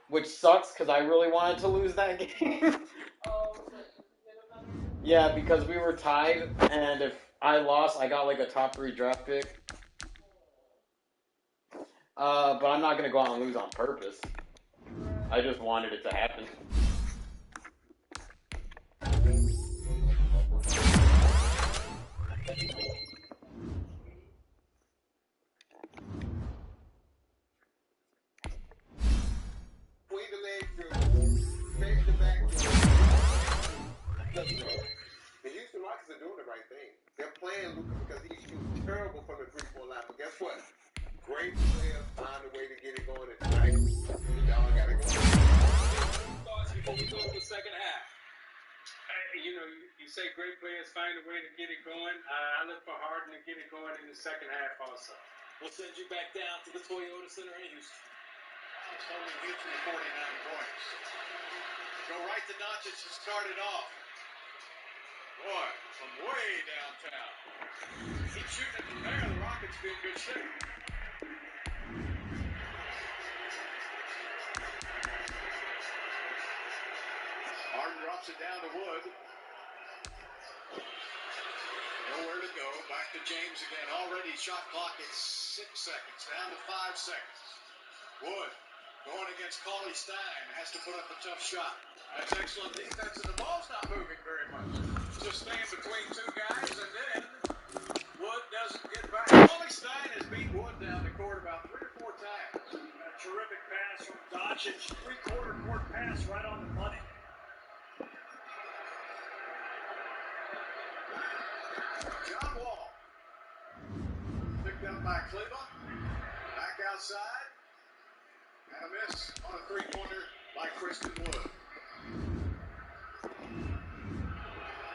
Which sucks, because I really wanted to lose that game. Yeah, because we were tied, and if I lost, I got, like, a top 3 draft pick. But I'm not going to go out and lose on purpose. I just wanted it to happen. The Houston Rockets are doing the right thing. They're playing Luka because he's shooting terrible from the 3-point line. But guess what? Great players find a way to get it going at night. Y'all got to go. Thoughts before we go to the second half? You say great players find a way to get it going. I look for Harden to get it going in the second half also. We'll send you back down to the Toyota Center in Houston. It's holding Houston to 49 points. Go right to Doncic to start it off. Boy, from way downtown. Keep shooting it from there. The Rockets be in good shape. Harden drops it down to Wood. Nowhere to go. Back to James again. Already shot clock at 6 seconds. Down to 5 seconds. Wood going against Cauley Stein. Has to put up a tough shot. That's excellent defense, and the ball's not moving very much. Just staying between 2 guys, and then Wood doesn't get back. Cauley Stein has beat Wood down the court about 3 or 4 times. A terrific pass from Doncic. 3/4 court pass right on the money. John Wall. Picked up by Cleveland. Back outside. And a miss on a 3-pointer by Christian Wood.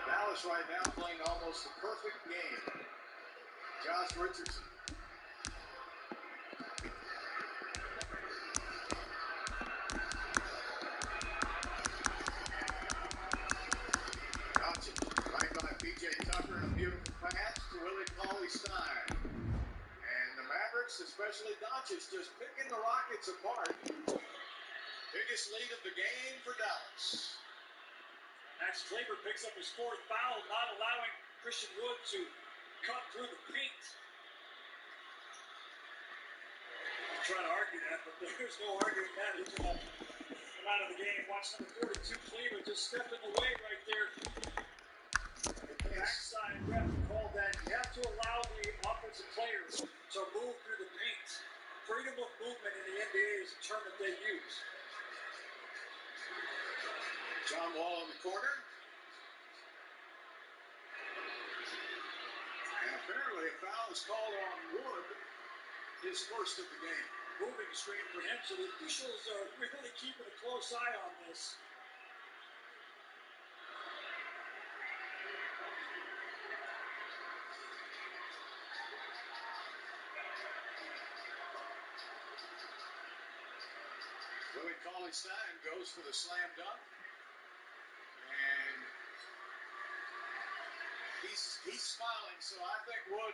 Dallas right now playing almost the perfect game. Josh Richardson. Doncic right by P.J. Tucker and a beautiful pass to Willie Cauley-Stein. And the Mavericks, especially Doncic, just picking the Rockets apart. Biggest lead of the game for Dallas. Max Kleber picks up his 4th foul, not allowing Christian Wood to cut through the paint. I'm trying to argue that, but there's no arguing that. He's going to come out of the game. Watch number 42, Kleber, just step in the way right there. The backside ref called that. You have to allow the offensive players to move through the paint. Freedom of movement in the NBA is a term that they use. John Wall in the corner. And apparently a foul is called on Wood, his first of the game. Moving screen for him, so the officials are really keeping a close eye on this. Willie Cauley-Stein goes for the slam dunk. And he's smiling, so I think Wood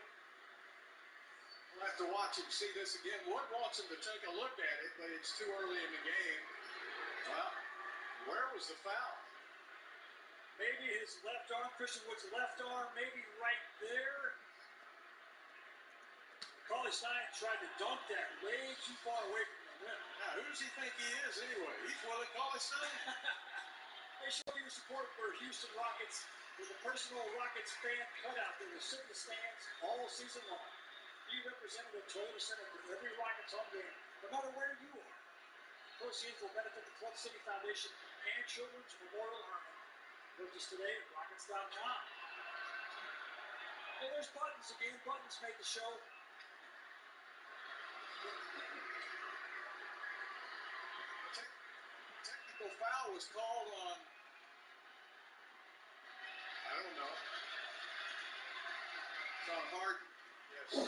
will have to watch him see this again. Wood wants him to take a look at it, but it's too early in the game. Well, where was the foul? Maybe his left arm, Christian Wood's left arm, maybe right there. Cauley-Stein tried to dunk that way too far away from the rim. Now, who does he think he is anyway? He's Willie Cauley-Stein. Hey, show your support for Houston Rockets with a personal Rockets fan cutout that will sit in the stands all season long. Be represented at Toyota Center for every Rockets home game, no matter where you are. Proceeds will benefit the Club City Foundation and Children's Memorial Hermann. Purchase today at Rockets.com. Hey, there's Buttons again. Buttons made the show. Technical foul was called on, I don't know. It's on Harden. Yes.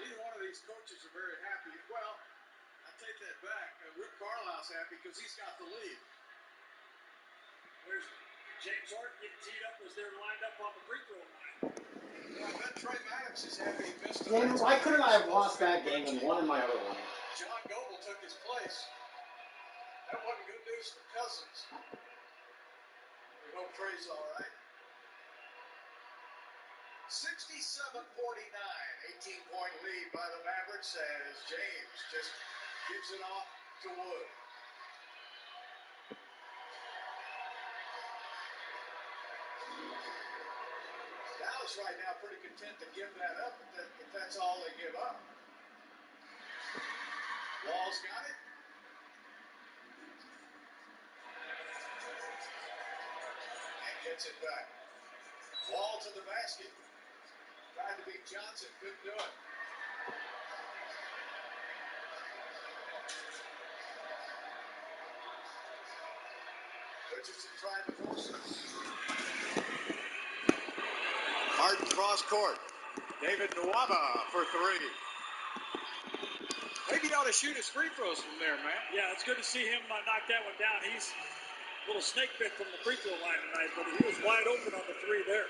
Neither one of these coaches are very happy. Well, I take that back. Rick Carlisle's happy because he's got the lead. There's James Harden getting teed up as they're lined up on the free throw line. Well, I bet Trey Maddox is happy he missed it. Damn, why couldn't I have lost that game and won in my other one? John Goble took his place. That wasn't good news for Cousins. We hope Trey's all right. 67-49, 18-point lead by the Mavericks as James just gives it off to Wood. Dallas right now pretty content to give that up if that's all they give up. Wall's got it. And gets it back. Wall to the basket. Tried to beat Johnson, couldn't do it. Richardson tried to force it. Harden cross court. David Nwaba for three. Maybe he ought to shoot his free throws from there, man. Yeah, it's good to see him knock that one down. He's a little snake bit from the free throw line tonight, but he was wide open on the three there.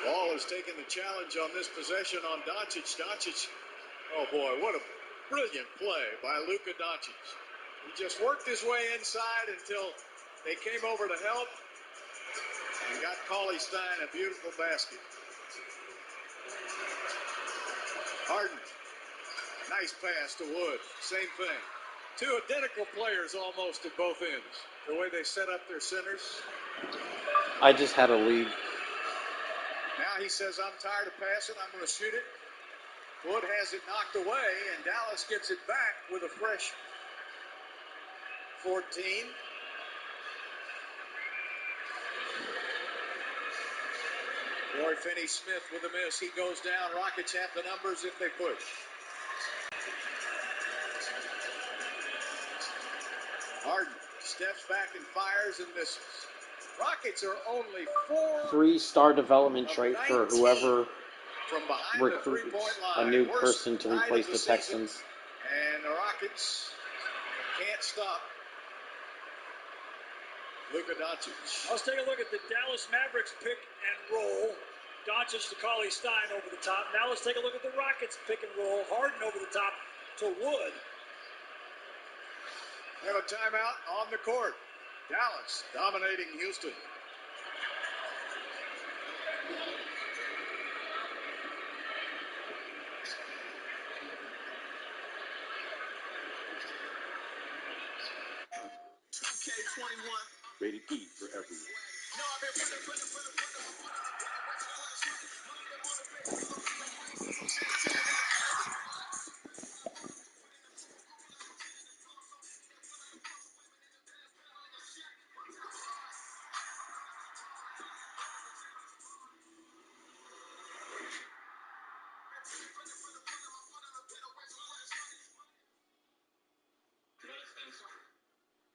Ball has taken the challenge on this possession on Doncic. Doncic, oh boy, what a brilliant play by Luka Doncic. He just worked his way inside until they came over to help and got Cauley Stein a beautiful basket. Harden, nice pass to Wood, same thing. Two identical players almost at both ends. The way they set up their centers. I just had a lead. Now he says, I'm tired of passing, I'm going to shoot it. Wood has it knocked away, and Dallas gets it back with a fresh 14. Roy Finney-Smith with a miss. He goes down. Rockets have the numbers if they push. Harden steps back and fires and misses. Rockets are only 3-star development trait for whoever from behind recruits the three-point line. a new Worst person to night replace of the season. Texans. And the Rockets can't stop Luka Doncic. Let's take a look at the Dallas Mavericks pick and roll. Doncic to Cauley Stein over the top. Now let's take a look at the Rockets pick and roll. Harden over the top to Wood. We have a timeout on the court. Dallas dominating Houston. Rated E for everyone.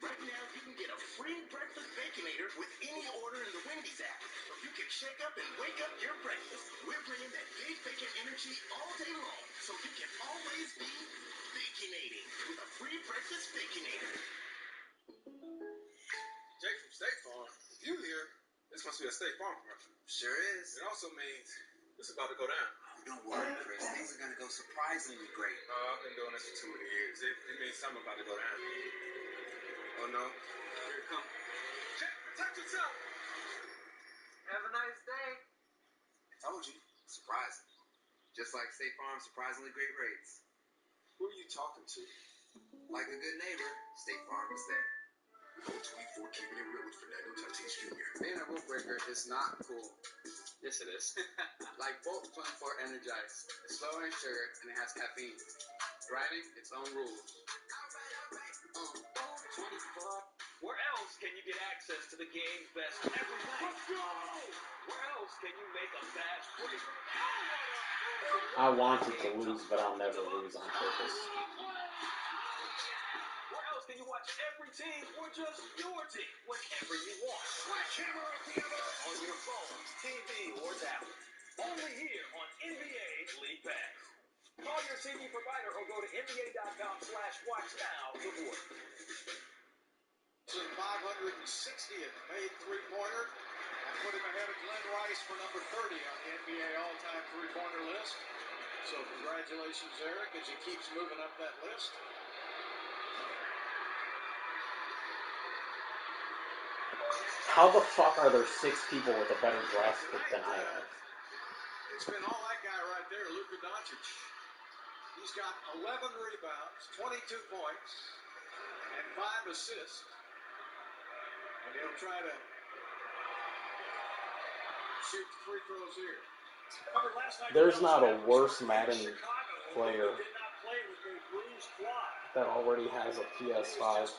Right now, you can get a free breakfast Baconator with any order in the Wendy's app. So you can shake up and wake up your breakfast. We're bringing that big bacon energy all day long, so you can always be baconating with a free breakfast Baconator. Jake from State Farm. If you here, this must be a State Farm commercial. Sure is. It also means it's about to go down. Don't worry, Chris. Things are going to go surprisingly great. I've been doing this for 2 years. It means something about to go down. Oh no, here it comes. Jake, protect yourself. Have a nice day. I told you. Surprising. Just like State Farm's surprisingly great rates. Who are you talking to? Like a good neighbor, State Farm is there. Go tweet for keeping it real with Fernando Tatis Jr. Being a rule breaker is not cool. Yes, it is. Like Bolt 24 Energized. It's low in sugar and it has caffeine. Writing its own rules. Bolt 24. Where else can you get access to the game's best every night? Let's go! Where else can you make a fast break? I wanted to lose, but I'll never lose on purpose. Where else can you watch every team or just your team whenever you want? On your phone, TV, or tablet. Only here on NBA League Pass. Call your TV provider or go to NBA.com/watchnow to order. 560th made three-pointer and put him ahead of Glenn Rice for number 30 on the NBA all-time three-pointer list. So congratulations, Eric, as he keeps moving up that list. How the fuck are there 6 people with a better draft pick than I have? It's been all that guy right there, Luka Doncic. He's got 11 rebounds, 22 points, and 5 assists. And he'll try to shoot free throws here. There's not a worse Madden player that already has a PS5.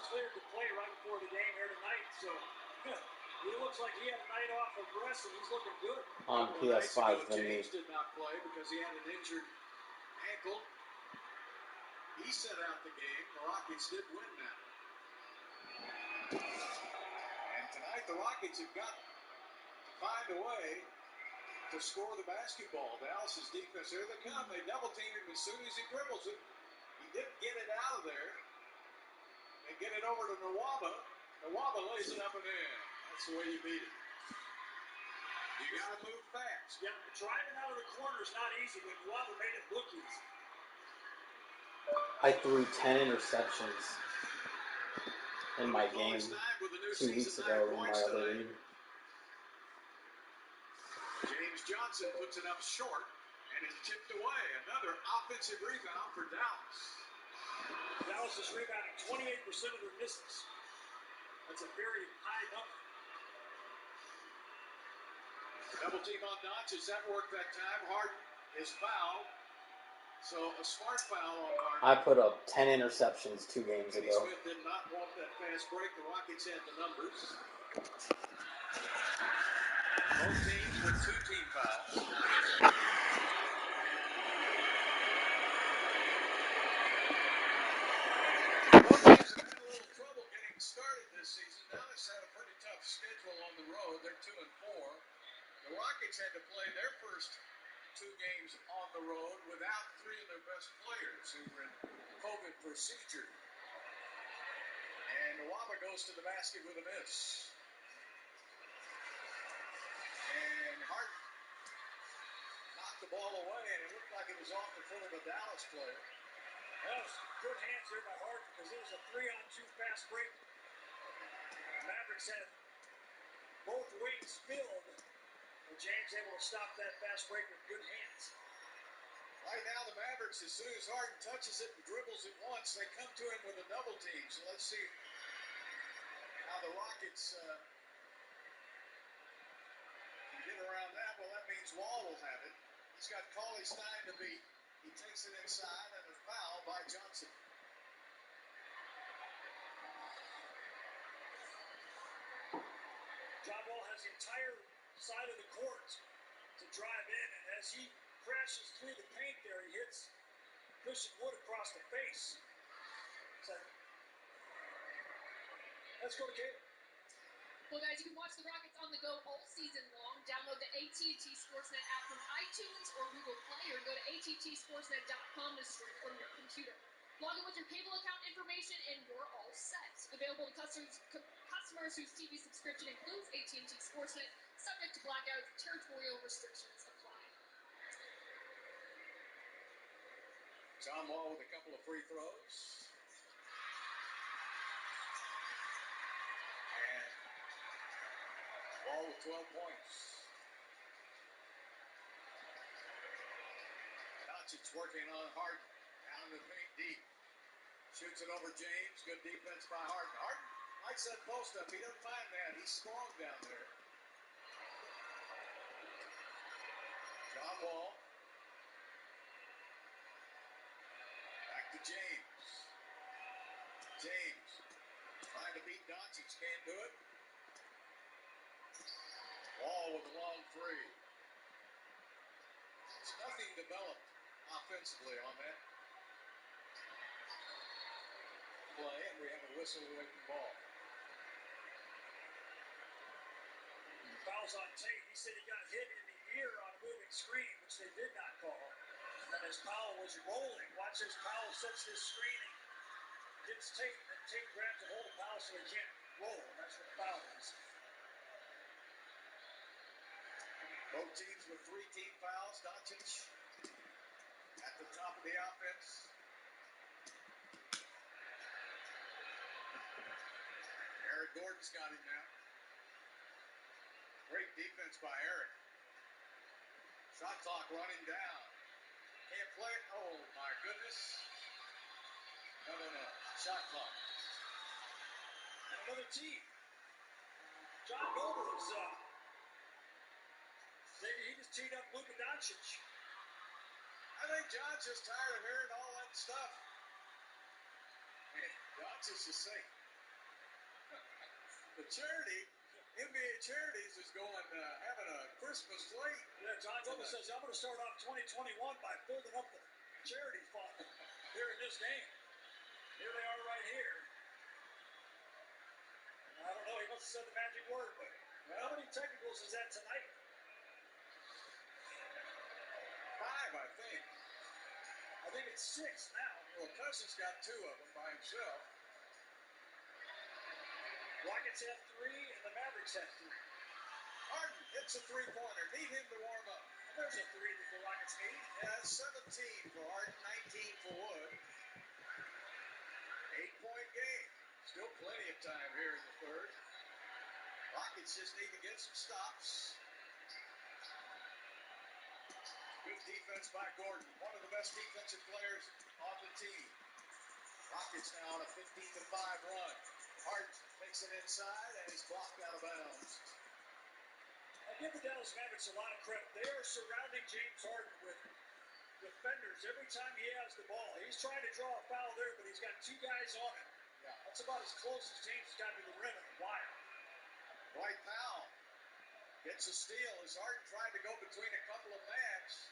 He looks like he had a night off of wrestling. He's looking good. On PS5 than me. James did not play because he had an injured ankle. He set out the game. The Rockets did win that. And tonight the Rockets have got to find a way to score the basketball. Dallas's defense, here they come. They double team him as soon as he dribbles it. He didn't get it out of there. They get it over to Nwaba. Nwaba lays it up and in. That's the way you beat it. You got to move fast. Yep, driving out of the corner is not easy, but Nwaba made it look easy. I threw 10 interceptions in my game 2 weeks ago in my other league. James Johnson puts it up short and is chipped away. Another offensive rebound for Dallas. Dallas is rebounding 28% of their misses. That's a very high number. Double team on Doncic. That worked that time. Harden is fouled. So a smart foul on Harden. I put up 10 interceptions 2 games ago. Smith did not want that fast break. The Rockets had the numbers. Both teams with 2 team fouls. Both teams have had a little trouble getting started this season. Dallas had a pretty tough schedule on the road. They're 2-4. The Rockets had to play their first 2 games on the road without 3 of their best players who were in COVID procedure. And Nwaba goes to the basket with a miss. And Harden knocked the ball away, and it looked like it was off the foot of a Dallas player. That was good hands there by Harden because it was a 3-on-2 fast break. Mavericks had both wings filled. And James able to stop that fast break with good hands. Right now, the Mavericks, as soon as Harden touches it and dribbles it once, they come to him with a double team. So let's see how the Rockets can get around that. Well, that means Wall will have it. He's got Cauley Stein to beat. He takes it inside and a foul by Johnson. John Wall has the entire side of the court to drive in, and as he crashes through the paint there, he hits Christian Wood across the face. So, let's go to Caleb. Well, guys, you can watch the Rockets on the go all season long. Download the AT&T Sportsnet app from iTunes or Google Play, or go to attsportsnet.com to stream from your computer. Log in with your cable account information, and you're all set. Available to customers whose TV subscription includes AT&T Sportsnet. Subject to blackouts, territorial restrictions apply. John Wall with a couple of free throws. And Wall with 12 points. Doncic's working on Harden. Down the paint deep. Shoots it over James. Good defense by Harden. Harden Likes that post up. He doesn't find that. He's strong down there. John Wall. Back to James. James trying to beat Doncic. Can't do it. Wall with a long three. It's nothing developed offensively on that play, and we have a whistle away from the ball. Fouls on Tate. He said he got hit in the ear on a moving screen, which they did not call. And then as Powell was rolling, watch as Powell sets this screening, gets Tate, and then Tate grabs a hold of Powell so he can't roll. That's what the foul is. Both teams with 3 team fouls. Doncic at the top of the offense. Eric Gordon's got him now. Great defense by Eric. Shot clock running down. Can't play it. Oh my goodness. No. Shot clock. And another team. John Goble is up. He just teed up Luka Doncic. I think John's just tired of hearing all that stuff. Man, Doncic is saying the charity, NBA Charities is going, having a Christmas slate. Yeah, John Goble says, I'm going to start off 2021 by building up the charity fund here in this game. Here they are right here. I don't know, he must have said the magic word, but how many technicals is that tonight? 5, I think. I think it's 6 now. Well, Cousins got 2 of them by himself. Rockets have 3, and the Mavericks have 3. Harden hits a 3-pointer. Need him to warm up. There's a 3 that the Rockets need. Yeah, that's 17 for Harden, 19 for Wood. 8-point game. Still plenty of time here in the third. Rockets just need to get some stops. Good defense by Gordon. One of the best defensive players on the team. Rockets now on a 15-5 run. Hart takes it inside and he's blocked out of bounds. I give the Dallas Mavericks a lot of credit. They are surrounding James Harden with defenders every time he has the ball. He's trying to draw a foul there, but he's got 2 guys on him. Yeah. That's about as close as James has gotten to the rim in a while. Dwight Powell gets a steal as Harden tried to go between a couple of backs.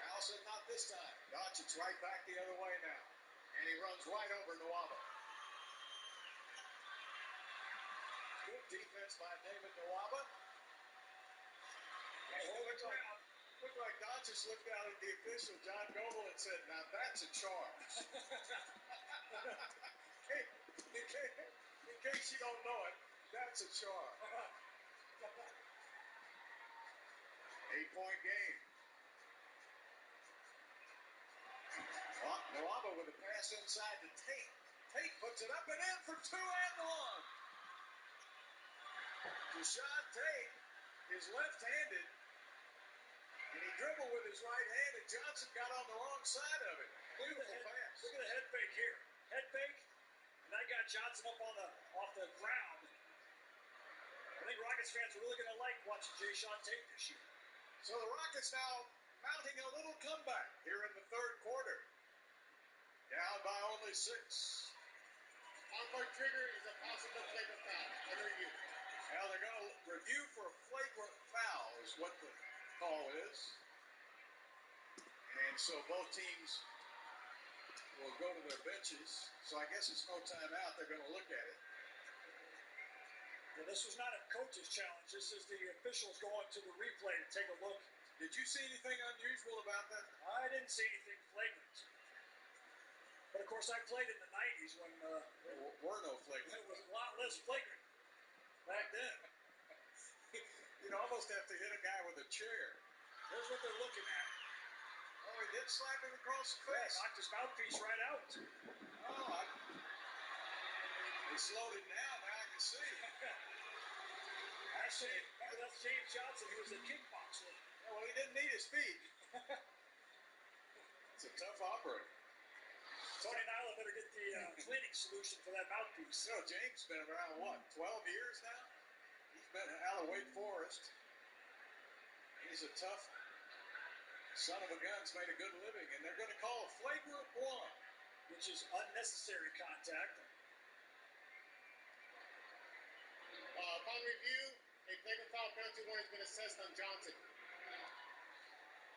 Powell said not this time. Doncic's right back the other way now. And he runs right over Nwaba. Good defense by David Nwaba. Looked like Doncic looked out at the official, John Goble, and said, now that's a charge. Hey, in case you don't know it, that's a charge. 8-point game. Nwaba with a pass inside to Tate. Tate puts it up and in for 2 and 1. Deshaun Tate is left-handed, and he dribbled with his right hand, and Johnson got on the wrong side of it. Beautiful pass. Look at the head fake here. Head fake, and that got Johnson up on off the ground. I think Rockets fans are really going to like watching Deshaun Tate this year. So the Rockets now mounting a little comeback here in the third quarter. Down by only 6. On-court trigger is a possible flagrant foul. Under review. Now they're going to review for a flagrant foul is what the call is. And so both teams will go to their benches. So I guess it's no timeout. They're going to look at it. Well, this was not a coach's challenge. This is the officials going to the replay to take a look. Did you see anything unusual about that? I didn't see anything flagrant. But, of course, I played in the 90s when there were no flagrant. It was a lot less flagrant back then. You'd almost have to hit a guy with a chair. Here's what they're looking at. Oh, he did slap him across the face. Knocked his mouthpiece right out. Oh, they slowed it down. Now I can see. Actually, that's James Johnson. He was a kickboxer. Yeah, well, he didn't need his feet. It's a tough operator. Tony Nyla better get the cleaning solution for that mouthpiece. You know, James been around, what, 12 years now? He's been out of Wake Forest. He's a tough son of a gun's made a good living, and they're going to call a flagrant one, which is unnecessary contact. Upon review, a flagrant foul penalty warning has been assessed on Johnson.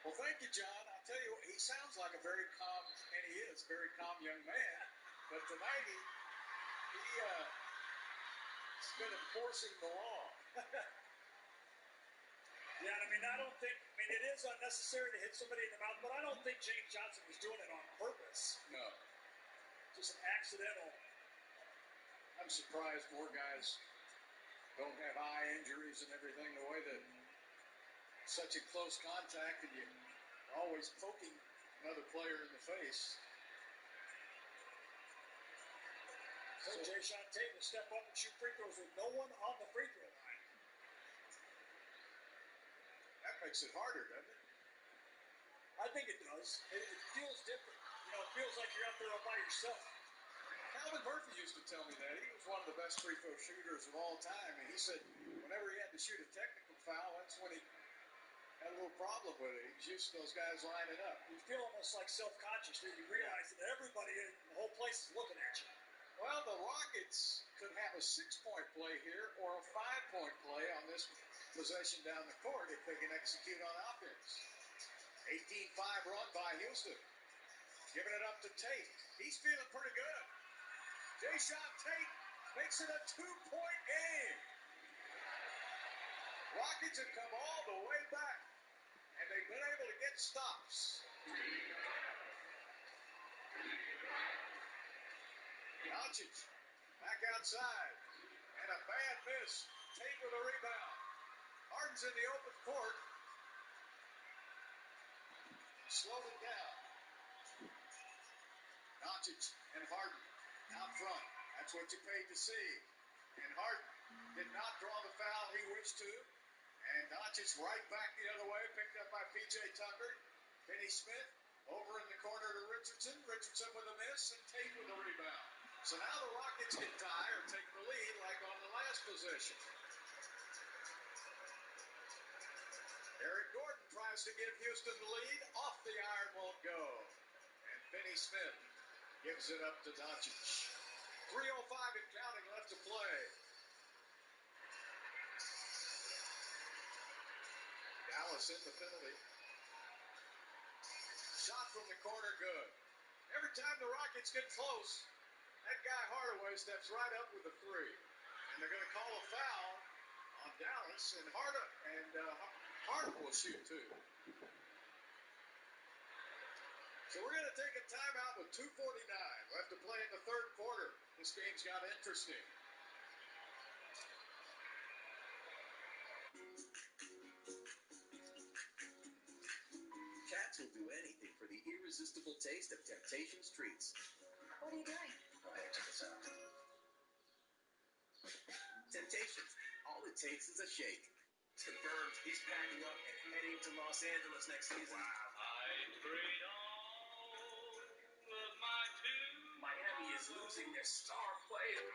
Well, thank you, John. I'll tell you, he sounds like a very calm, and he is a very calm young man. But tonight, he's been enforcing the law. Yeah, I mean, it is unnecessary to hit somebody in the mouth, but I don't think James Johnson was doing it on purpose. No. Just accidental. I'm surprised more guys don't have eye injuries and everything, the way that such a close contact and you're always poking another player in the face. So Jay-Sean Tate will step up and shoot free throws with no one on the free throw line. That makes it harder, doesn't it? I think it does. It feels different. You know, it feels like you're out there all by yourself. Calvin Murphy used to tell me that. He was one of the best free throw shooters of all time, and he said whenever he had to shoot a technical foul, that's when he had a little problem with it. He was used to those guys lining up. You feel almost like self-conscious that you realize that everybody in the whole place is looking at you. Well, the Rockets could have a 6-point play here or a 5-point play on this possession down the court if they can execute on offense. 18-5 run by Houston. Giving it up to Tate. He's feeling pretty good. Jay-Sean Tate makes it a 2-point game. Rockets have come all the way back, and they've been able to get stops. Doncic back outside, and a bad miss. Tate with a rebound. Harden's in the open court. Slowed it down. Doncic and Harden out front. That's what you paid to see. And Harden did not draw the foul he wished to. And Doncic right back the other way, picked up by P.J. Tucker. Finney Smith over in the corner to Richardson. Richardson with a miss, and Tate with a rebound. So now the Rockets can tie or take the lead like on the last possession. Eric Gordon tries to give Houston the lead. Off the iron won't go. And Finney Smith gives it up to Doncic. 3:05 and counting left to play. Dallas in the penalty. Shot from the corner, good. Every time the Rockets get close, that guy Hardaway steps right up with a three. And they're going to call a foul on Dallas, and Harden will shoot too. So we're going to take a timeout with 2:49 left to play in the third quarter. This game's got interesting. Cats will do anything for the irresistible taste of Temptations treats. What are you doing? Check this out. Temptations. All it takes is a shake. It's confirmed he's packing up and heading to Los Angeles next season. Wow. I'd trade all of my two. Miami is losing their star player.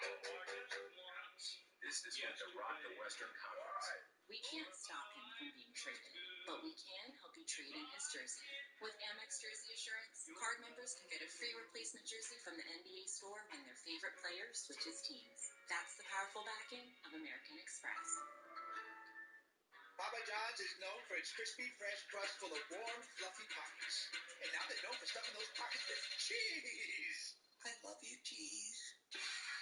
This is going to rock the Western Conference. We can't stop him from being traded, but we can help you trade in his jersey. With Amex Jersey Assurance, card members can get a free replacement jersey from the NBA store when their favorite player switches teams. That's the powerful backing of American Express. Papa John's is known for its crispy, fresh crust full of warm, fluffy pockets. And now they're known for stuffing those pockets with cheese. I love you, cheese.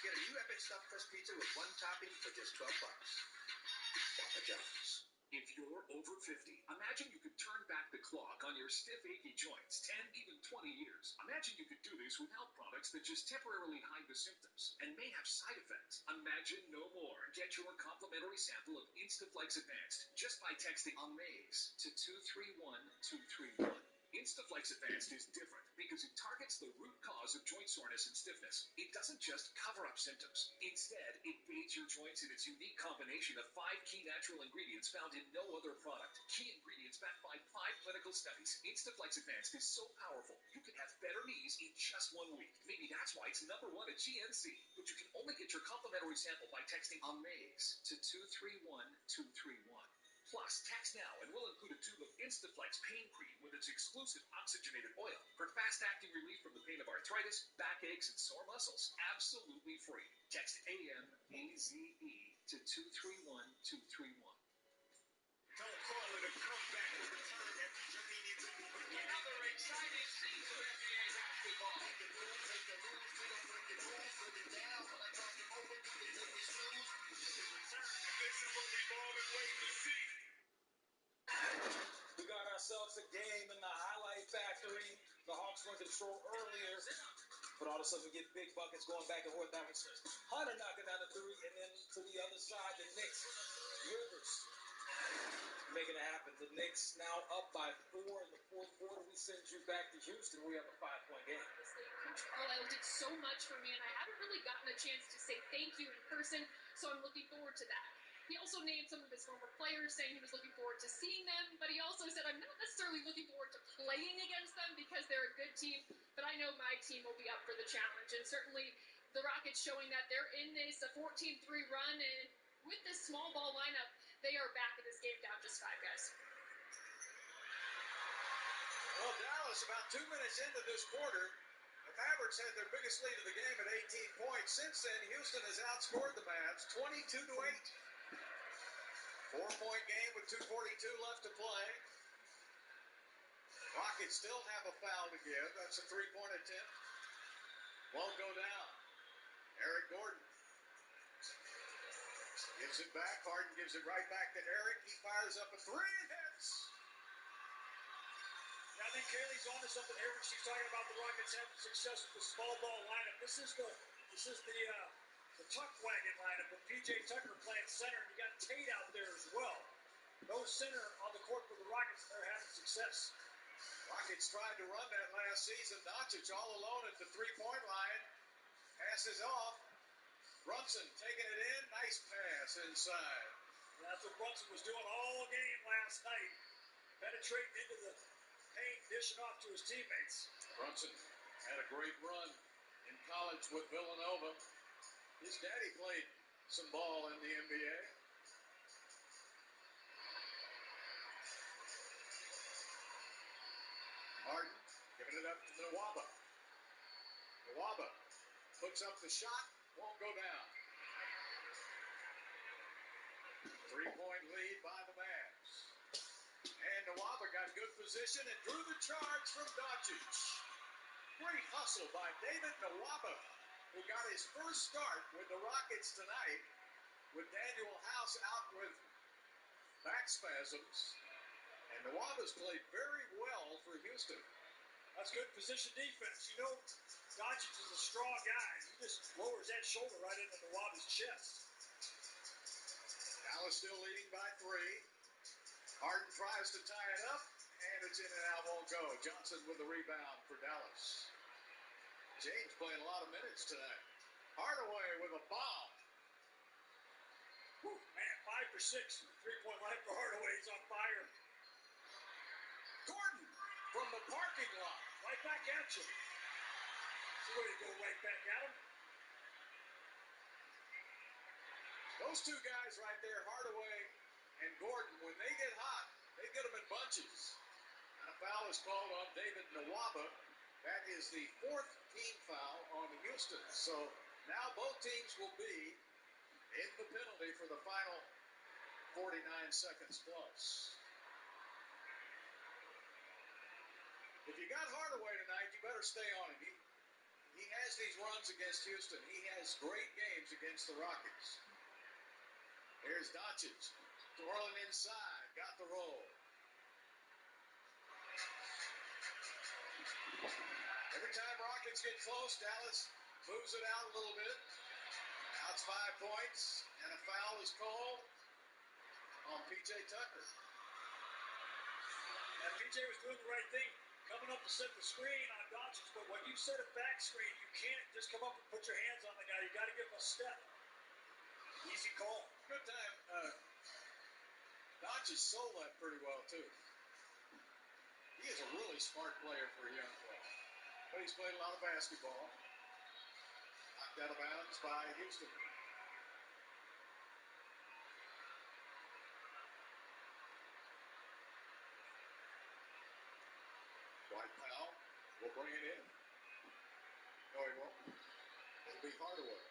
Get a new Epic Stuffed Crust Pizza with one topping for just $12. Papa John's. If you're over 50, imagine you could turn back the clock on your stiff, achy joints 10, even 20 years. Imagine you could do this without products that just temporarily hide the symptoms and may have side effects. Imagine no more. Get your complimentary sample of Instaflex Advanced just by texting AMAZE to 231231. Instaflex Advanced is different because it targets the root cause of joint soreness and stiffness. It doesn't just cover up symptoms. Instead, it bathes your joints in its unique combination of 5 key natural ingredients found in no other product. Key ingredients backed by 5 clinical studies. Instaflex Advanced is so powerful, you can have better knees in just 1 week. Maybe that's why it's #1 at GNC. But you can only get your complimentary sample by texting AMAZE to 231231. Plus, text now and we'll include a tube of Instaflex pain cream with its exclusive oxygenated oil for fast-acting relief from the pain of arthritis, backaches, and sore muscles. Absolutely free. Text AMAZE to 231231. Don't call it a comeback with the turn at convenience. Another exciting season of NBA basketball. Take the moves, we don't break the rules, put it down. When I cross them over, you can take your snooze. The return, and this is what we've all been waiting to see. We got ourselves a game in the highlight factory. The Hawks went to control earlier, but all of a sudden we get big buckets going back and forth. That was Hunter knocking down the 3, and then to the other side, the Knicks. Rivers making it happen. The Knicks now up by 4 in the fourth quarter. We send you back to Houston. We have a 5-point game. Coach Carlisle did so much for me, and I haven't really gotten a chance to say thank you in person, so I'm looking forward to that. He also named some of his former players, saying he was looking forward to seeing them, but he also said, I'm not necessarily looking forward to playing against them because they're a good team, but I know my team will be up for the challenge. And certainly the Rockets showing that they're in this, a 14-3 run, and with this small ball lineup, they are back in this game down just 5 guys. Well, Dallas about 2 minutes into this quarter. The Mavericks had their biggest lead of the game at 18 points. Since then, Houston has outscored the Mavs 22-8. 4-point game with 2:42 left to play. Rockets still have a foul to give. That's a 3-point attempt. Won't go down. Eric Gordon gives it back. Harden gives it right back to Eric. He fires up a 3 and hits. I think Kaylee's on to something here when she's talking about the Rockets having success with the small ball lineup. This is the tuck wagon lineup with PJ Tucker playing center, and you got Tate out there as well. No center on the court for the Rockets. They're having success. Rockets tried to run that last season. Doncic all alone at the 3-point line. Passes off. Brunson taking it in. Nice pass inside. That's what Brunson was doing all game last night. Penetrating into the paint, dishing off to his teammates. Brunson had a great run in college with Villanova. His daddy played some ball in the NBA. Harden giving it up to Nwaba. Nwaba puts up the shot, won't go down. 3-point lead by the Mavs. And Nwaba got good position and drew the charge from Doncic. Great hustle by David Nwaba, who got his first start with the Rockets tonight, with Daniel House out with back spasms. And Nwaba's played very well for Houston. That's good position defense. You know, Doncic is a strong guy. He just lowers that shoulder right into Nwaba's chest. Dallas still leading by 3. Harden tries to tie it up, and it's in and out, won't go. Johnson with the rebound for Dallas. James playing a lot of minutes tonight. Hardaway with a bomb. Whew, man, 5 for 6 from the 3-point line for Hardaway. He's on fire. Gordon from the parking lot. Right back at you. See where you go right back at him. Those two guys right there, Hardaway and Gordon, when they get hot, they get them in bunches. And a foul is called on David Nwaba. That is the 4th team foul on Houston. So now both teams will be in the penalty for the final 49 seconds plus. If you got Hardaway tonight, you better stay on him. He has these runs against Houston. He has great games against the Rockets. Here's Doncic. Twirling inside. Got the roll. Every time Rockets get close, Dallas moves it out a little bit. Now it's 5 points, and a foul is called on P.J. Tucker. And P.J. was doing the right thing. coming up to set the screen on Doncic, but when you set a back screen, you can't just come up and put your hands on the guy. You got to give him a step. Easy call. Good time. Doncic sold that pretty well, too. He is a really smart player for a young player. But he's played a lot of basketball. Knocked out of bounds by Houston. Dwight Powell will bring it in. No, he won't. It'll be Hardaway.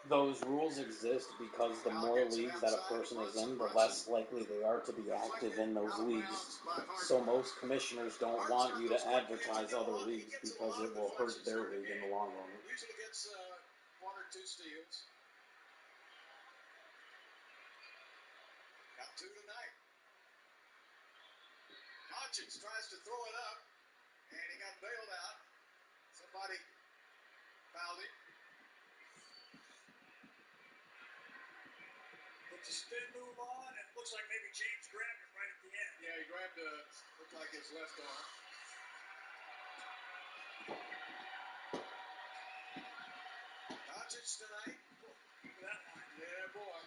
Those rules exist because the more leagues that a person is in, the less likely they are to be active in those leagues. So most commissioners don't want you to advertise other leagues because it will hurt their league in the long run. Usually gets 1 or 2 steals. Got 2 tonight. Doncic tries to throw it up, and he got bailed out. Somebody fouled him. The spin move on, and it looks like maybe James grabbed it right at the end. Yeah, he grabbed looked like his left arm. Doncic tonight. Look at that line. Yeah, boy.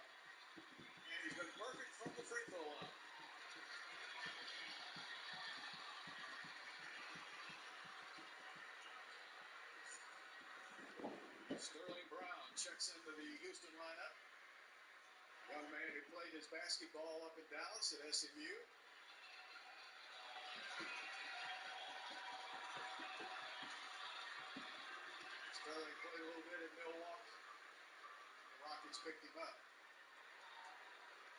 And he's been perfect from the free throw line. Sterling Brown checks into the Houston lineup. Young man who played his basketball up in Dallas at SMU. Sterling played a little bit in Milwaukee. The Rockets picked him up.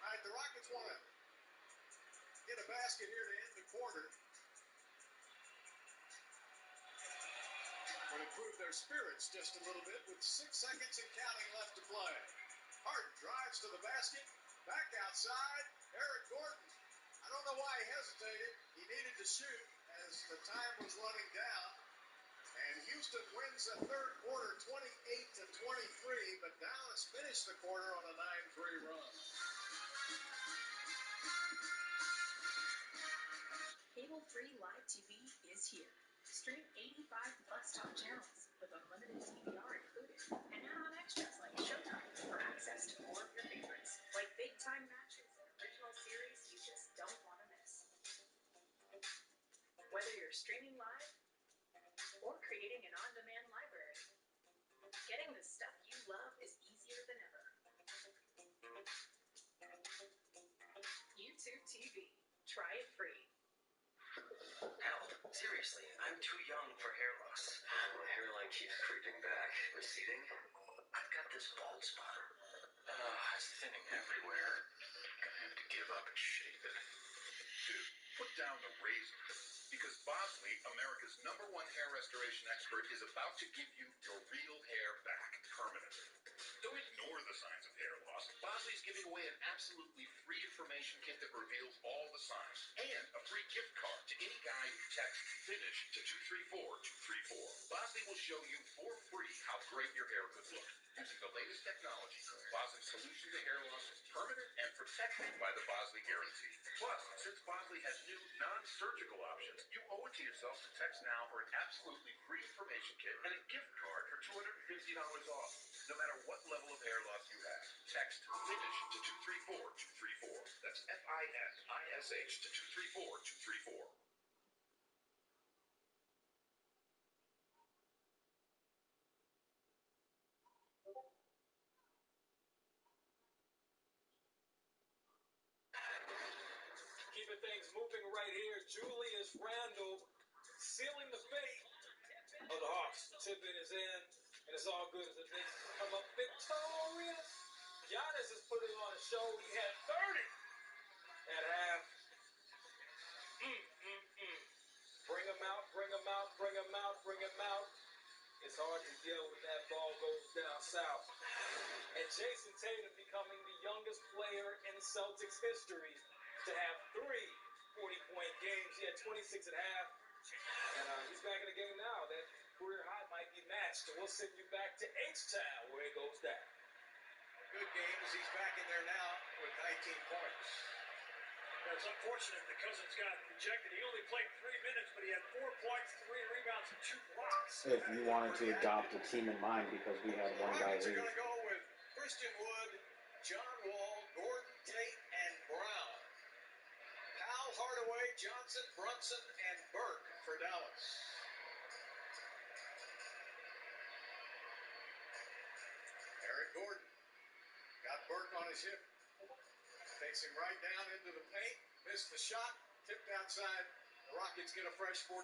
All right, the Rockets want to get a basket here to end the quarter. Would improve their spirits just a little bit with 6 seconds and counting left to play. Harden drives to the basket, back outside, Eric Gordon. I don't know why he hesitated. He needed to shoot as the time was running down. And Houston wins the third quarter 28-23, but Dallas finished the quarter on a 9-3 run. Cable-free live TV is here. Stream 85 plus top channels with unlimited DVR included, and add on extras like Showtime for access to more of your favorites, like big-time matches and original series you just don't want to miss. Whether you're streaming live or creating an on-demand library, getting the stuff you love is easier than ever. YouTube TV. Try it free. Hell, seriously, I'm too young for hair loss. My hairline keeps creeping back. Receding? I've got this bald spot. It's thinning everywhere. Gonna have to give up and shave it. Dude, put down the razor. Because Bosley, America's #1 hair restoration expert, is about to give you your real hair back permanently. Don't ignore the signs of hair loss. Bosley's giving away an absolutely free information kit that reveals all the signs. And a free gift card to any guy who texts FINISH to 234-234. Bosley will show you for free how great your hair could look. Using the latest technology, Bosley's solution to hair loss is permanent and protected by the Bosley Guarantee. Plus, since Bosley has new non-surgical options, you owe it to yourself to text now for an absolutely free information kit and a gift card for $250 off. No matter what level of hair loss you have, text FINISH to 234-234. That's FINISH to 234-234. Keeping things moving right here. Julius Randle sealing the fate of the Hawks. Tip-in is in, and it's all good as the Knicks come up victorious. Giannis is putting on a show. He had 30 at half. Bring him out, bring him out, bring him out, bring him out. It's hard to deal when that ball goes down south. And Jason Tatum becoming the youngest player in Celtics history to have 3 40-point games. He had 26 at half. And he's back in the game now. That career high might be matched. So we'll send you back to H-Town where it goes down. Good game as he's back in there now with 19 points. Yeah, it's unfortunate that Cousins got rejected. He only played 3 minutes, but he had 4 points, 3 rebounds, and 2 blocks. If you wanted to adopt a team in mind, because we had one guy Rockets are leave. going to go with Christian Wood, John Wall, Gordon, Tate, and Brown. Powell, Hardaway, Johnson, Brunson, and Burke for Dallas. Eric Gordon got Burke on his hip. Takes him right down into the paint. Missed the shot. Tipped outside. The Rockets get a fresh 14.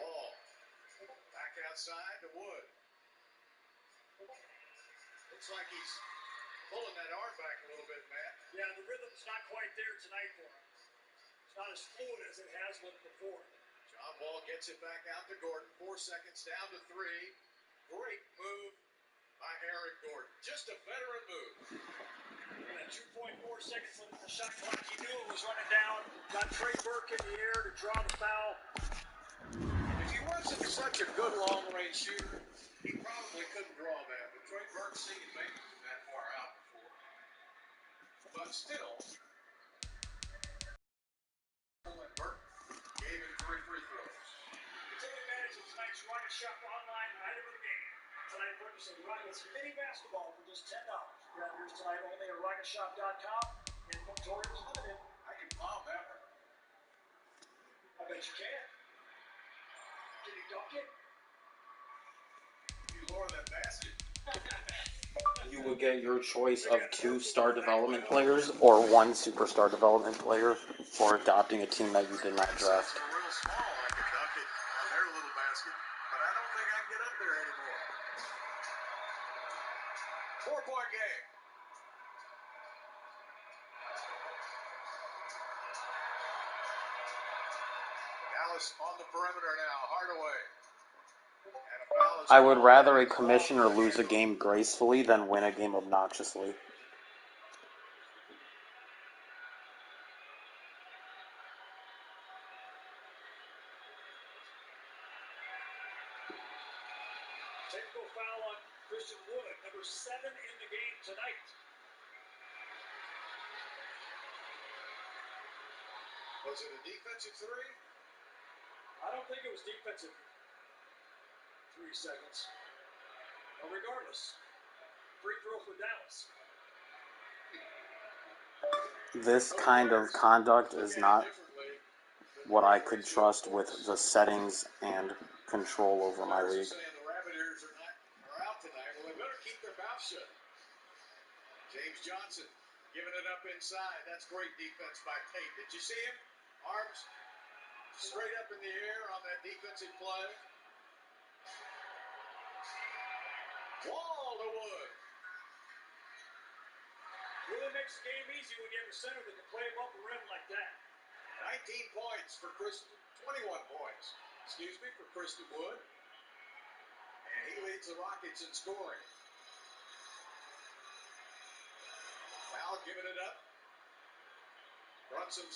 Wall. Back outside to Wood. Looks like he's pulling that arm back a little bit, Matt. Yeah, the rhythm's not quite there tonight for him. It's not as fluid as it has been before. John Wall gets it back out to Gordon. 4 seconds down to 3. Great move by Eric Gordon. Just a veteran move. Yeah, 2.4 seconds left in the shot clock. He knew it was running down. Got Trey Burke in the air to draw the foul. If he wasn't such a good long-range shooter, he probably couldn't draw that. But Trey Burke's seen him make it that far out before. But still, Burke gave him 3 free throws. Take advantage of tonight's Rocket Shop online item of the game. Tonight, purchasing Rockets mini basketball for just $10. Grab yours tonight only at RocketShop.com. Inventory is limited. I can palm that one. I bet you can. Can you dunk it? You lower that basket. You would get your choice of 2 star development players or 1 superstar development player for adopting a team that you did not draft. They're real small. I could dunk it on their little basket, but I don't think I can get up there anymore. 4-point game. Dallas on the perimeter now. Hardaway. I would rather a commissioner lose a game gracefully than win a game obnoxiously. Technical foul on Christian Wood, number 7 in the game tonight. Was it a defensive 3? I don't think it was defensive. 3 seconds. Well, regardless, free throw for Dallas. This kind of conduct is not what I could trust with the settings and control over my league. The Rabbiters are out tonight. Well, they better keep their mouth shut. James Johnson giving it up inside. That's great defense by Tate. Did you see him? Arms straight up in the air on that defensive play. Wall to Wood. Really makes the game easy when you have a center that can play above the rim like that. 19 points for 21 points, for Christian Wood. And he leads the Rockets in scoring. Foul giving it up. Brunson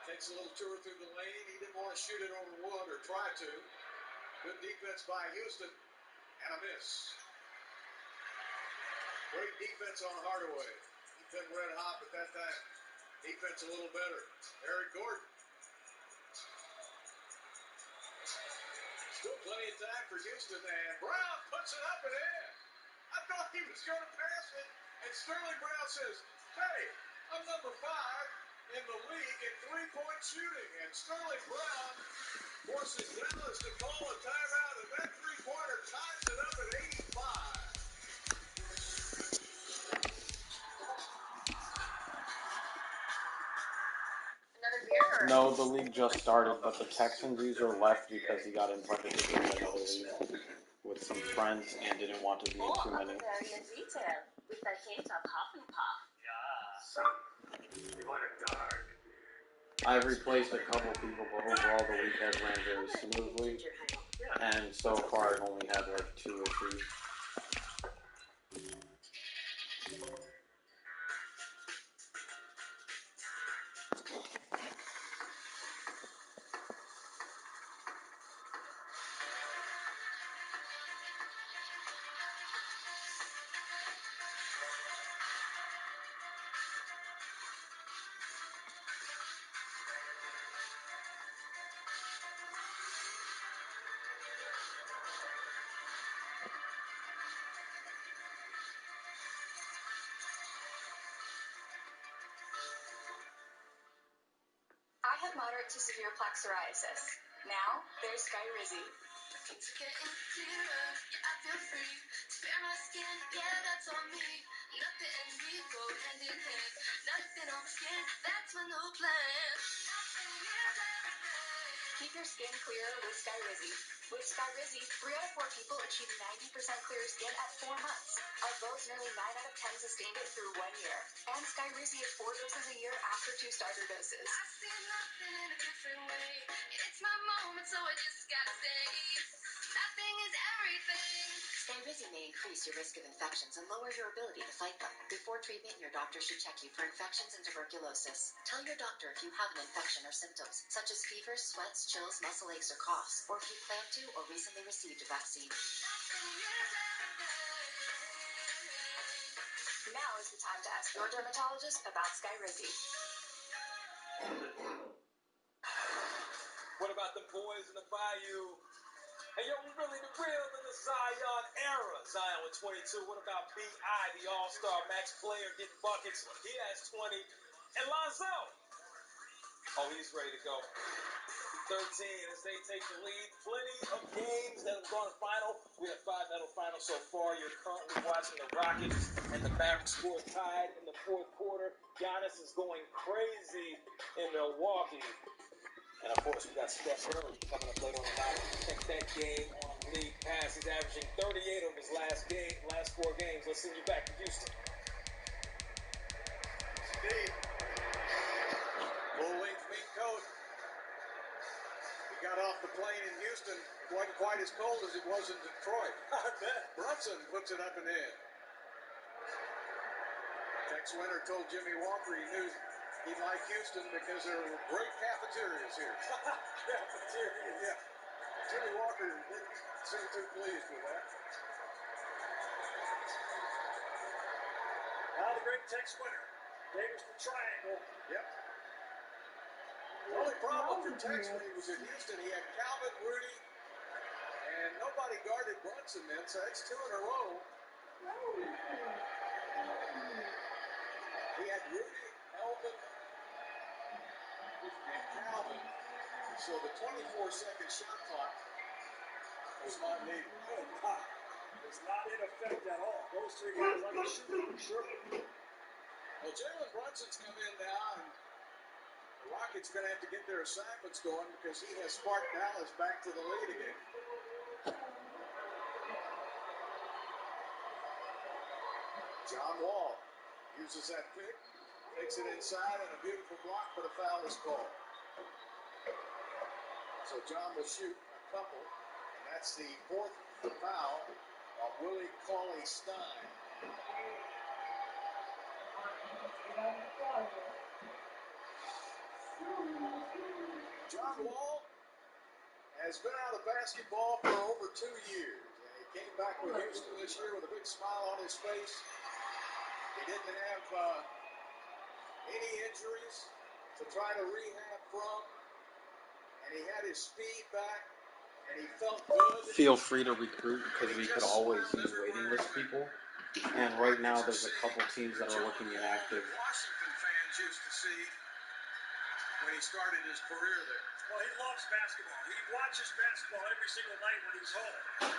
takes a little tour through the lane. He didn't want to shoot it over Wood or try to. Good defense by Houston. And a miss. Great defense on Hardaway. He's been red hot, but that time defense a little better. Eric Gordon. Still plenty of time for Houston, and Brown puts it up and in. I thought he was going to pass it, and Sterling Brown says, hey, I'm number 5 in the league in 3-point shooting, and Sterling Brown forces Dallas to call a timeout, and that 3-pointer ties it up at 85. No, the league just started, but the Texans user left because he got invited to join another league with some friends and didn't want to be in too many. Bavarian retail with a hint of huff and puff. You want a dark? I've replaced a couple people, but overall the week has ran very smoothly, and so far I've only had like 2 issues. moderate to severe plaque psoriasis. Now, there's Skyrizi. Things are getting clearer, yeah, I feel free to bare my skin, yeah, that's on me. Nothing and we go hand in hand. Nothing on the skin, that's my new plan. Nothing is everything. Keep your skin clearer with Skyrizi. With Skyrizi, 3 out of 4 people achieve 90% clear skin at 4 months. Of those, nearly 9 out of 10 sustained it through 1 year. And Skyrizi is 4 doses a year after 2 starter doses. I see nothing in a different way. It's my moment, so I just gotta say, nothing is everything. Skyrizi may increase your risk of infections and lower your ability to fight them. Before treatment, your doctor should check you for infections and tuberculosis. Tell your doctor if you have an infection or symptoms, such as fevers, sweats, chills, muscle aches, or coughs, or if you plan to or recently received a vaccine. Now is the time to ask your dermatologist about Skyrizi. What about the boys in the Bayou? Hey, yo, we really the real in the Zion era. Zion with 22. What about B.I., the all-star max player, getting buckets? He has 20. And Lonzo. Oh, he's ready to go. 13 as they take the lead. Plenty of games that have gone to final. We have 5 medal finals so far. You're currently watching the Rockets and the Mavericks score tied in the 4th quarter. Giannis is going crazy in Milwaukee. And, of course, we got Steph Curry coming up later on the night. Check that game on League Pass. He's averaging 38 over his last 4 games. Let's send you back to Houston. Steve. Full-length mink coat. He got off the plane in Houston. It wasn't quite as cold as it was in Detroit. I bet. Brunson puts it up and in. Tex Winter told Jimmy Walker he knew he liked Houston because there were great cafeterias here. Cafeterias. Yeah. Jimmy Walker didn't seem too pleased with that. Now the great Tex Winter. Davis the triangle. Yep. The only problem for Tex when he was in Houston, he had Calvin, Rudy, and nobody guarded Brunson then, so that's 2 in a row. He had Rudy, Elvin, and Calvin. So the 24-second shot clock was not needed. It's not in effect at all. Those 3 guys like to shoot for sure. Well, Jalen Brunson's come in now, and the Rockets going to have to get their assignments going because he has sparked Dallas back to the lead again. John Wall uses that pick, takes it inside, and a beautiful block, but a foul is called. So John will shoot a couple, and that's the 4th foul of Willie Cauley-Stein. John Wall has been out of basketball for over 2 years. And he came back with Houston this year with a big smile on his face. He didn't have any injuries to try to rehab from. And he had his speed back. And he felt good. Feel free to recruit because we could always use waiting list people. And right now there's a couple teams that are looking inactive. Washington fans used to see when he started his career there. Well, he loves basketball. He watches basketball every single night when he's home.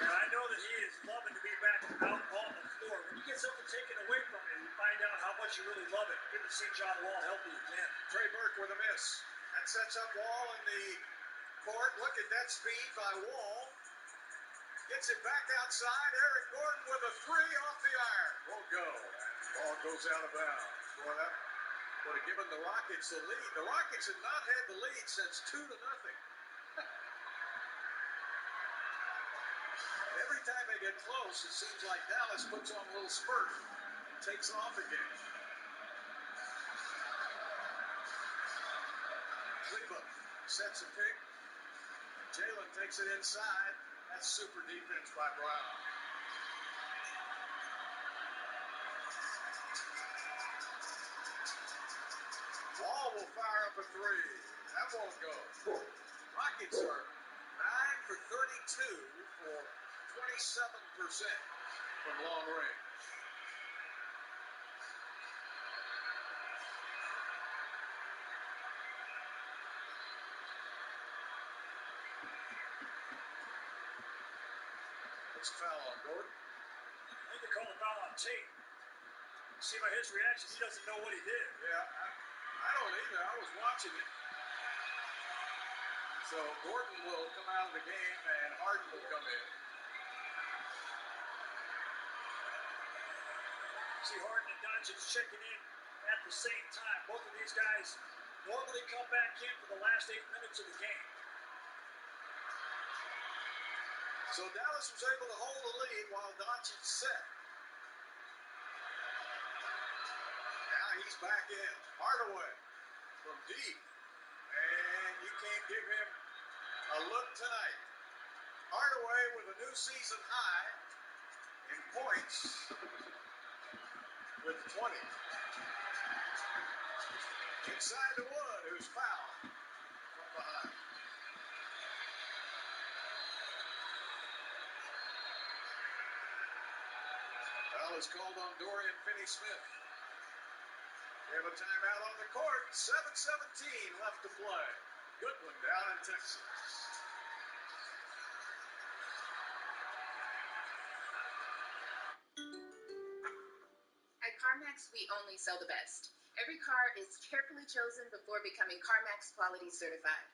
And I know that he is loving to be back out on the floor. When you get something taken away from you, you find out how much you really love it. Good to see John Wall healthy again. Trey Burke with a miss. That sets up Wall in the court. Look at that speed by Wall. Gets it back outside. Eric Gordon with a 3 off the iron. Won't go. Ball goes out of bounds. Boy, that would have given the Rockets the lead. The Rockets have not had the lead since 2-0. And every time they get close, it seems like Dallas puts on a little spurt and takes off again. Kleba sets a pick. Jalen takes it inside. That's super defense by Brown. Wall will fire up a 3. That won't go. Rockets are 9 for 32 for 27% from long range. That's a foul on Gordon. I think they called a foul on Tate. See by his reaction, he doesn't know what he did. Yeah, I don't either. I was watching it. So Gordon will come out of the game and Harden will come in. See Harden and Doncic checking in at the same time. Both of these guys normally come back in for the last 8 minutes of the game. So Dallas was able to hold the lead while Doncic set. Now he's back in. Hardaway from deep. And you can't give him a look tonight. Hardaway with a new season high in points with 20. Inside to Wood, who's fouled from behind. Foul is called on Dorian Finney-Smith. We have a timeout on the court. 7:17 left to play. Goodwin down in Texas. At CarMax, we only sell the best. Every car is carefully chosen before becoming CarMax Quality Certified.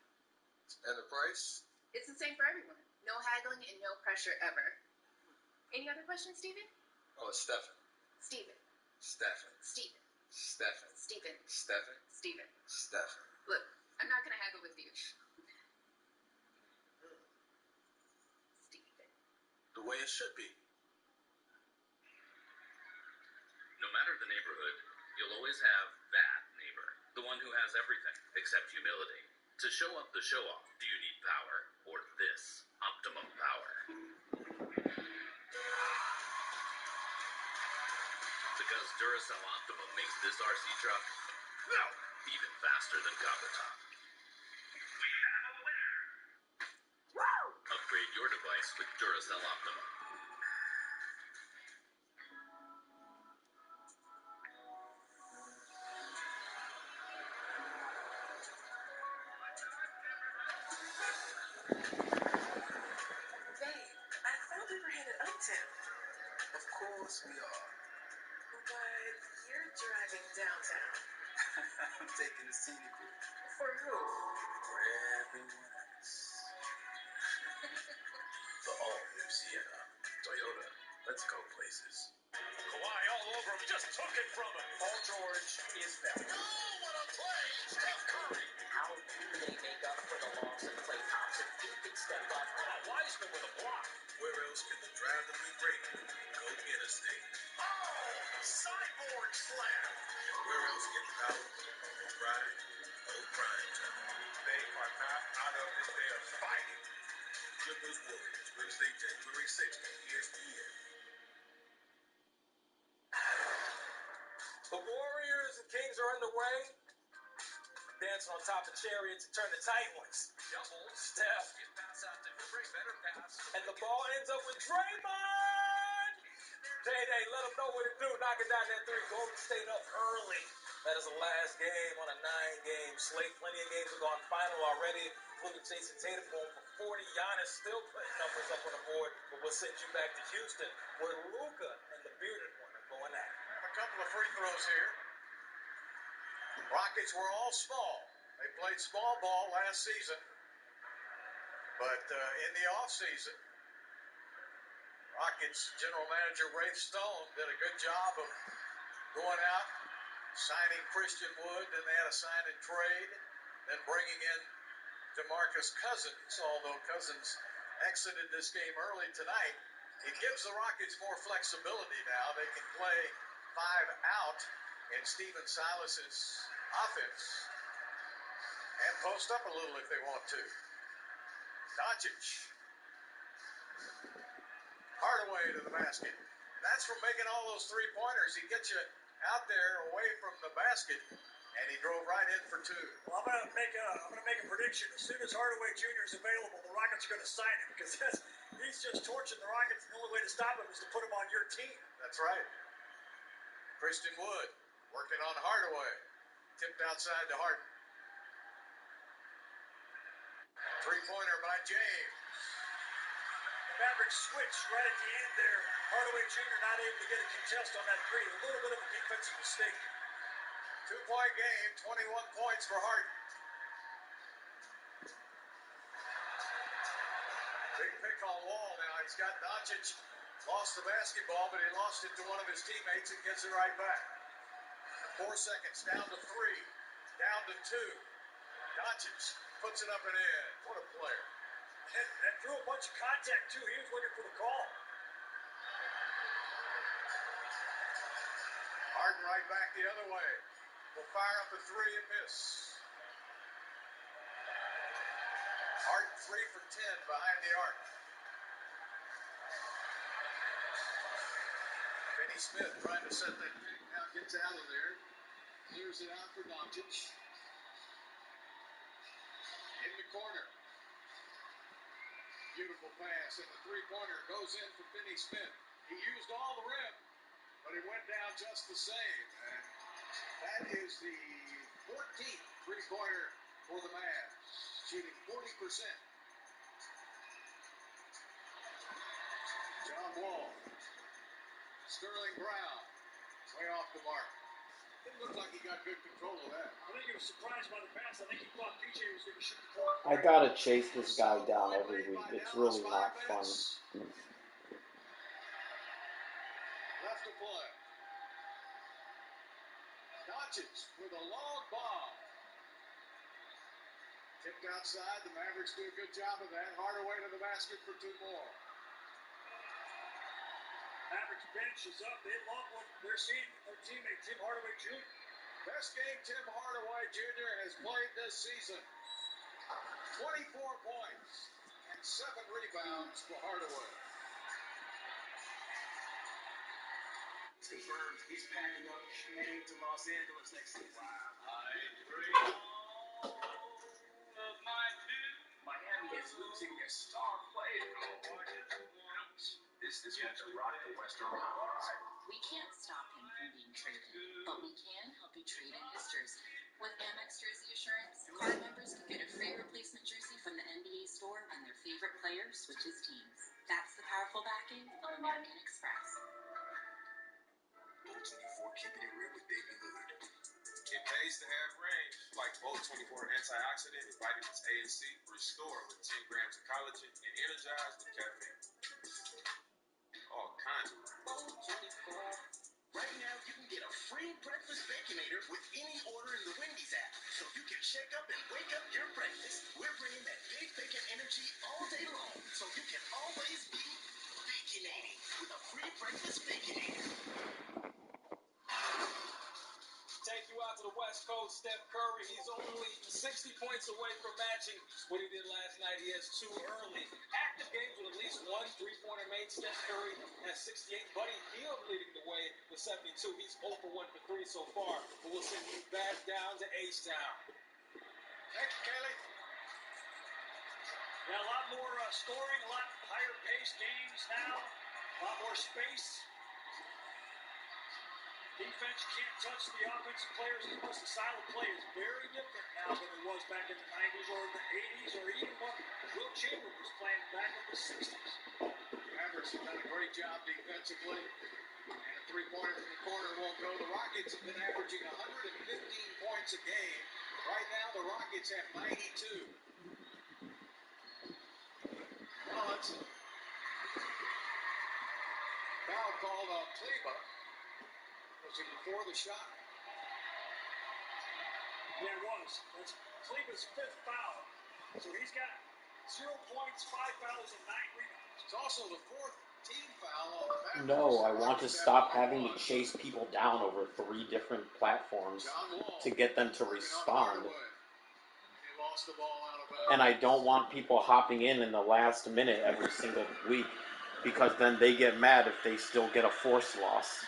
And the price? It's the same for everyone. No haggling and no pressure ever. Any other questions, Steven? Oh, it's Stephen. Steven. Stephen. Steven. Stephen. Steven. Stephen. Steven. Stephen. Look, I'm not going to haggle with you. Steven. The way it should be. No matter the neighborhood, you'll always have that neighbor. The one who has everything except humility. To show up the show off, do you need power or this optimum power? Because Duracell Optimum makes this RC truck even faster than Copper Top. We have a winner! Upgrade your device with Duracell Optimum. Babe, I thought we were headed uptown. Of course we are. But you're driving downtown. I'm taking the scenic route. For who? For everyone else. The all-new Sienna. Toyota. Let's go places. Kawhi all over him, just took it from him. Paul George is back. Oh, what a play! Steph Curry. How do they make up for the loss of Klay Thompson? He could step up. Wiseman with a block. Where else can the drive to be great go interstate? Oh, cyborg slam. Where else can power, pride, prime time? They are not out of this. They are fighting. Clippers Warriors, Wednesday, January 6th, ESPN. The Warriors and Kings are underway. Dancing on top of chariots and turn the tight ones. Double. Steph. Get pass out to Curry. Better pass. And the ball ends up with Draymond. Day-Day, let him know what to do. Knocking down that three. Golden State up early. That is the last game on a 9-game slate. Plenty of games have gone final already, including Jason Tatum going for 40. Giannis still putting numbers up on the board. But we'll send you back to Houston, where Luka and the bearded one are going at it. A couple of free throws here. Rockets were all small. They played small ball last season. But in the offseason, Rockets general manager Rafe Stone did a good job of going out, signing Christian Wood, then they had a sign and trade, then bringing in DeMarcus Cousins, although Cousins exited this game early tonight. It gives the Rockets more flexibility now. They can play 5 out in Stephen Silas's offense and post up a little if they want to. Doncic. Hardaway to the basket. That's from making all those three-pointers. He gets you out there away from the basket, and he drove right in for 2. Well, I'm gonna make a prediction. As soon as Hardaway Jr. is available, the Rockets are gonna sign him because he's just torching the Rockets. The only way to stop him is to put him on your team. That's right. Christian Wood working on Hardaway. Tipped outside to Harden. Three-pointer by James. Mavericks switch right at the end there. Hardaway Jr. not able to get a contest on that three. A little bit of a defensive mistake. 2-point game, 21 points for Harden. Big pick on Wall now. He's got Doncic. Lost the basketball, but he lost it to one of his teammates and gets it right back. 4 seconds, down to 3, down to 2. Doncic puts it up and in. What a player. And threw a bunch of contact, too. He was looking for the call. Harden right back the other way. Will fire up a 3 and miss. Harden 3 for 10 behind the arc. Finney Smith trying to set that pick. Now gets out of there. Clears it out for Doncic. In the corner. Beautiful pass, and the three-pointer goes in for Finney Smith. He used all the rim, but he went down just the same. And that is the 14th three-pointer for the Mavs, shooting 40%. John Wall. Sterling Brown, way off the mark. Didn't look like he got good control of that. I think he was surprised by the pass. I think he thought PJ was going to shoot the ball. I gotta chase this guy down every week. It's really not fun. Left to play. Doncic with a long ball. Tipped outside. The Mavericks do a good job of that. Hardaway to the basket for 2 more. Mavericks bench is up. They love what they're seeing from their teammate, Tim Hardaway Jr. Best game Tim Hardaway Jr. has played this season. 24 points and 7 rebounds for Hardaway. Confirmed he's packing up, heading to Los Angeles next season. Miami is losing their star player. This one to rock the Western Conference. We can't stop him from being traded, but we can help you trade in his jersey. With Amex Jersey Assurance, card members can get a free replacement jersey from the NBA store when their favorite player switches teams. That's the powerful backing of American Express. Bolt 24 keeping it real with Baby Lillard. It pays to have range, like Bolt 24 antioxidant and vitamins A and C, restore with 10 grams of collagen and energize with caffeine. All kinds of Bolt 24. Right now, you can get a free breakfast Baconator with any order in the Wendy's app. So you can shake up and wake up your breakfast. We're bringing that big bacon energy all day long. So you can always be baconating with a free breakfast Baconator. Take you out to the West Coast, Steph Curry. He's only 60 points away from matching what he did last night. He has 2 early active games with at least 1 3-pointer made. Steph Curry has 68. Buddy Hield leading the way with 72. He's 0 for 1 for 3 so far. But we'll send you back down to H-Town. Thank you, Kelly. Yeah, a lot more scoring, a lot higher paced games now, a lot more space. Defense can't touch the offensive players as much. The style of play is very different now than it was back in the 90s or the 80s or even when Will Chamberlain was playing back in the 60s. Mavericks have done a great job defensively. And a 3-pointer from the corner won't go. The Rockets have been averaging 115 points a game. Right now, the Rockets have 92. Johnson. Foul called on Kleber. Was it before the shot? Yeah, it was. That's Kleber's 5th foul. So he's got 0 points, 5 fouls, and 9 rebounds. It's also the 4th team foul on the Mavericks. No, I want to stop having to chase people down over 3 different platforms to get them to respond. He lost the ball out of bounds. And I don't want people hopping in the last minute every single week because then they get mad if they still get a forced loss.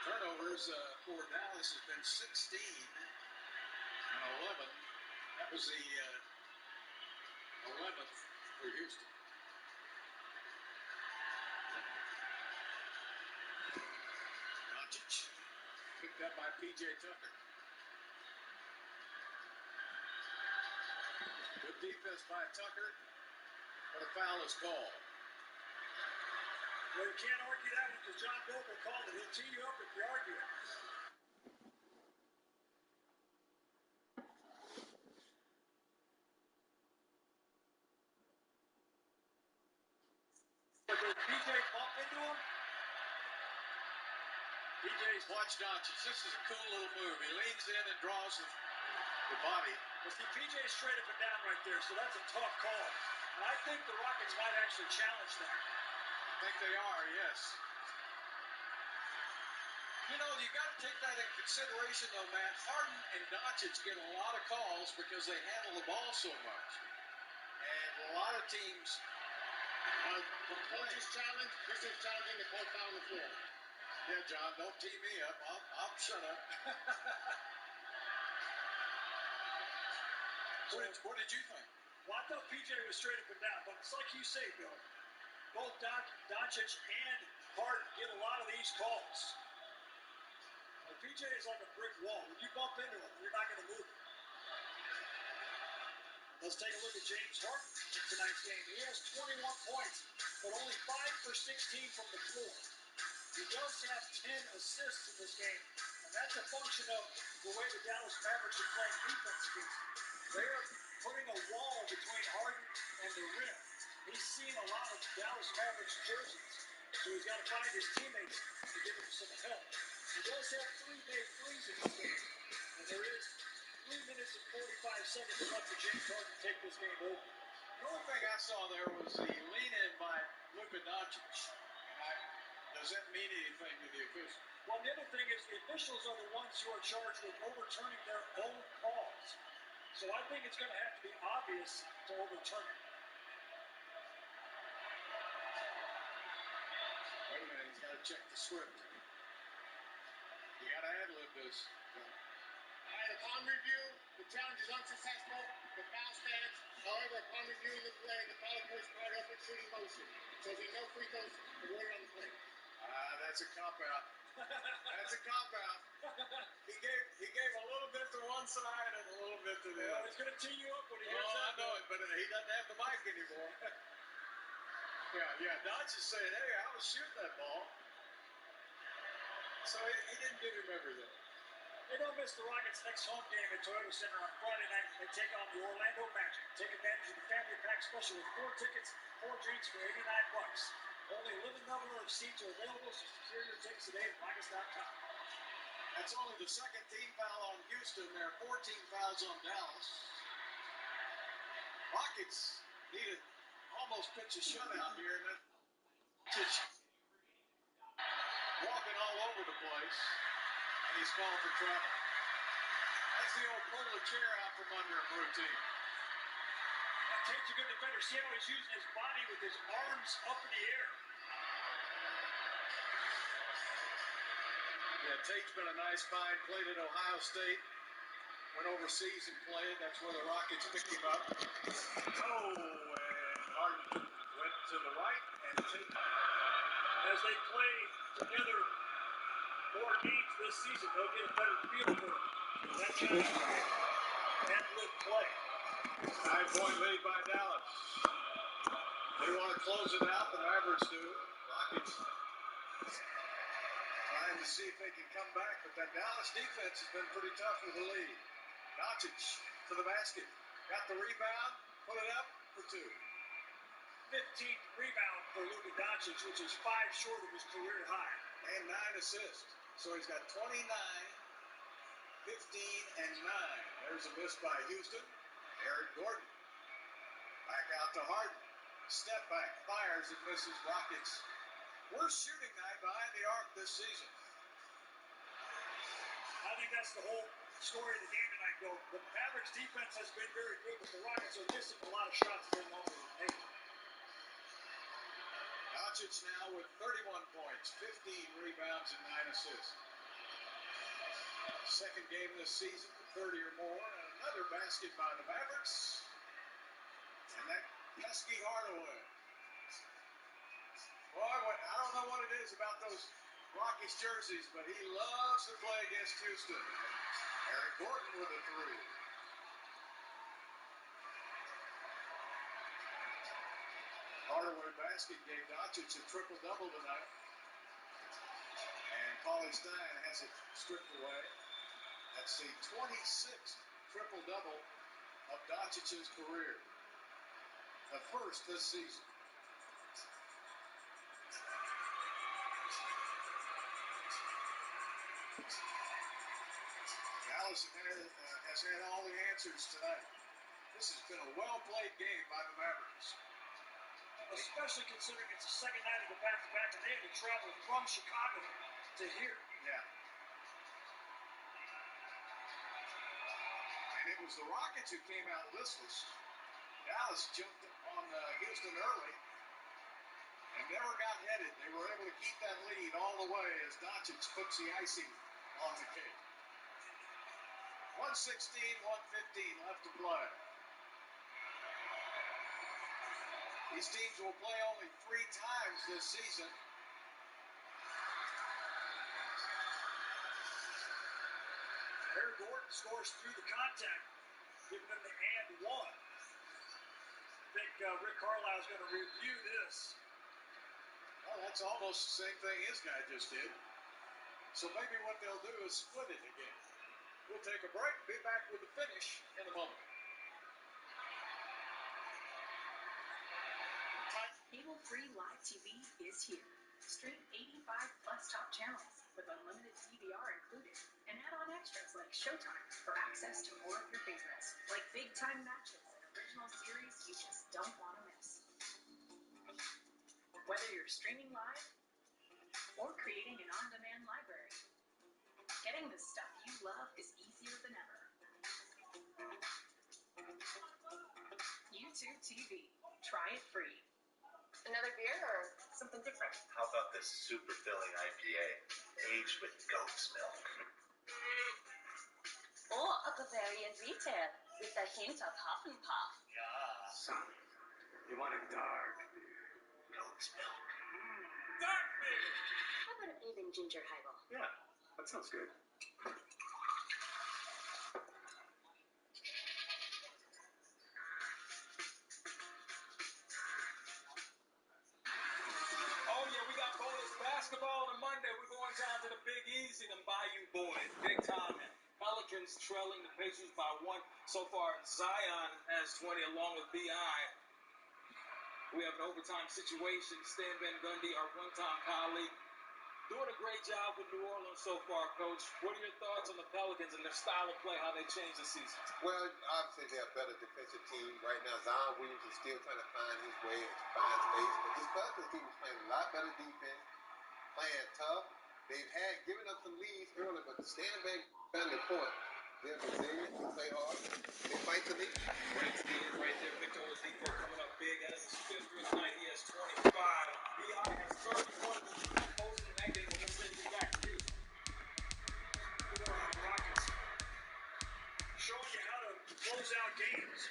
Turnovers for Dallas has been 16 and 11. That was the 11th for Houston. Doncic picked up by P.J. Tucker. Good defense by Tucker. and a foul is called. Well, you can't argue that one because John Vogel called it. He'll tee you up if you argue it. But does PJ bump into him? PJ's Watch Doncic. This is a cool little move. He leans in and draws the body. Well, see, PJ's straight up and down right there, so that's a tough call. And I think the Rockets might actually challenge that. I think they are, yes. You know, you got to take that in consideration, though, Matt. Harden and Doncic get a lot of calls because they handle the ball so much. And a lot of teams The coach's challenge, this is challenging the coach down the floor. Yeah, John, don't tee me up. I'll shut up. What did you think? Well, I thought PJ was straight up and down, but it's like you say, Bill. Both Doncic and Harden get a lot of these calls. And PJ is like a brick wall. When you bump into him, you're not going to move. Let's take a look at James Harden in tonight's game. He has 21 points, but only 5 for 16 from the floor. He does have 10 assists in this game, and that's a function of the way the Dallas Mavericks are playing defense against him. They're putting a wall between Harden and the rim. He's seen a lot of Dallas Mavericks jerseys, so he's got to find his teammates to give him some help. He does have 3 made threes in this game, and there is 3 minutes and 45 seconds left for James Harden to take this game over. The only thing I saw there was the lean-in by Luka Doncic. Does that mean anything to the officials? Well, the other thing is the officials are the ones who are charged with overturning their own calls. So I think it's going to have to be obvious to overturn it. Wait a minute, he's got to check the script. You got to ad-lib this. Upon review, the challenge is unsuccessful. The foul stands. However, upon reviewing the play, the foul occurs prior to open shooting motion. So there's no free throws awarded on the play. That's a cop-out. That's a cop-out. He gave a little bit to one side and a little bit to the other. He's going to tee you up when he hears I that. know it, but he doesn't have the mic anymore. Yeah, Doncic is saying, hey, I was shooting that ball. So he didn't give him everything. They don't miss the Rockets' next home game at Toyota Center on Friday night. They take on the Orlando Magic. Take advantage of the family pack special with 4 tickets, 4 drinks for $89. Only a limited number of seats are available, so secure your tickets today at Rockets.com. That's only the second team foul on Houston. There are 14 fouls on Dallas. Rockets need to almost pitch a shutout here, and that's walking all over the place, and he's called for trouble. That's the old pull the chair out from under him routine. Tate's a good defender. See how he's using his body with his arms up in the air. Yeah, Tate's been a nice find. Played at Ohio State. Went overseas and played. That's where the Rockets picked him up. Oh, and Harden went to the right, and Tate. As they play together more games this season, they'll get a better feel for that kind of ad-lib play. 9-point lead by Dallas. They want to close it out. The Mavericks do. Rockets trying to see if they can come back, but that Dallas defense has been pretty tough with the lead. Doncic to the basket. Got the rebound. Put it up for 2. 15th rebound for Luka Doncic, which is 5 short of his career high. And 9 assists. So he's got 29, 15, and 9. There's a miss by Houston. Eric Gordon. Back out to Harden. Step back. Fires and misses. Rockets. Worst shooting night behind the arc this season. I think that's the whole story of the game tonight, Bill. The Mavericks defense has been very good, but the Rockets are missing a lot of shots they're normally making. Doncic now with 31 points, 15 rebounds, and 9 assists. Second game this season with 30 or more. Another basket by the Mavericks. And that pesky Hardaway. Boy, I don't know what it is about those Rockies jerseys, but he loves to play against Houston. Eric Gordon with a 3. Hardaway basket gave Doncic a triple-double tonight. And Cauley Stein has it stripped away. That's the 26th triple-double of Doncic's career. The first this season. Dallas has had all the answers tonight. This has been a well-played game by the Mavericks. Especially considering it's the second night of the back-to-back, and they had to travel from Chicago to here. Yeah. And it was the Rockets who came out listless. Dallas jumped on Houston early and never got headed. They were able to keep that lead all the way as Doncic puts the icing on the cake. 1:16, 1:15 left to play. These teams will play only 3 times this season. Eric Gordon scores through the contact, giving them the and one. I think Rick Carlisle is going to review this. Well, that's almost the same thing his guy just did. So maybe what they'll do is split it again. We'll take a break. Be back with the finish in a moment. Cable Free Live TV is here. Stream 85 plus top channels with unlimited DVR included and add-on extras like Showtime for access to more of your favorites, like big-time matches and original series you just don't want to miss. Whether you're streaming live or creating an on-demand library, getting the stuff you love is easier than ever. YouTube TV. Try it free. Another beer or something different? How about this super filling IPA, aged with goat's milk? Or a Bavarian retail with a hint of huff and puff. Yeah. Son, you want a dark goat's milk. Dark beer! How about a bourbon ginger highball? Yeah, that sounds good. Basketball on Monday, we're going down to the Big Easy, them Bayou boys, big time. Pelicans trailing the Pacers by 1 so far. Zion has 20 along with B.I. We have an overtime situation. Stan Van Gundy, our one-time colleague, doing a great job with New Orleans so far, Coach. What are your thoughts on the Pelicans and their style of play, how they changed the season? Well, obviously they're a better defensive team. Right now, Zion Williams is still trying to find his way and find space. But this Pelicans team is playing a lot better defense, playing tough. They've had given up some leads early, but Stan Van Gundy point. They're resilient. They play hard. They fight to lead. Great speed right there. Victor Oladipo coming up big. That is his 5th career tonight. He has 25. B.I. has 31. Posting that game. We're going to send you back to you. Good on the Rockets. Showing you how to close out games.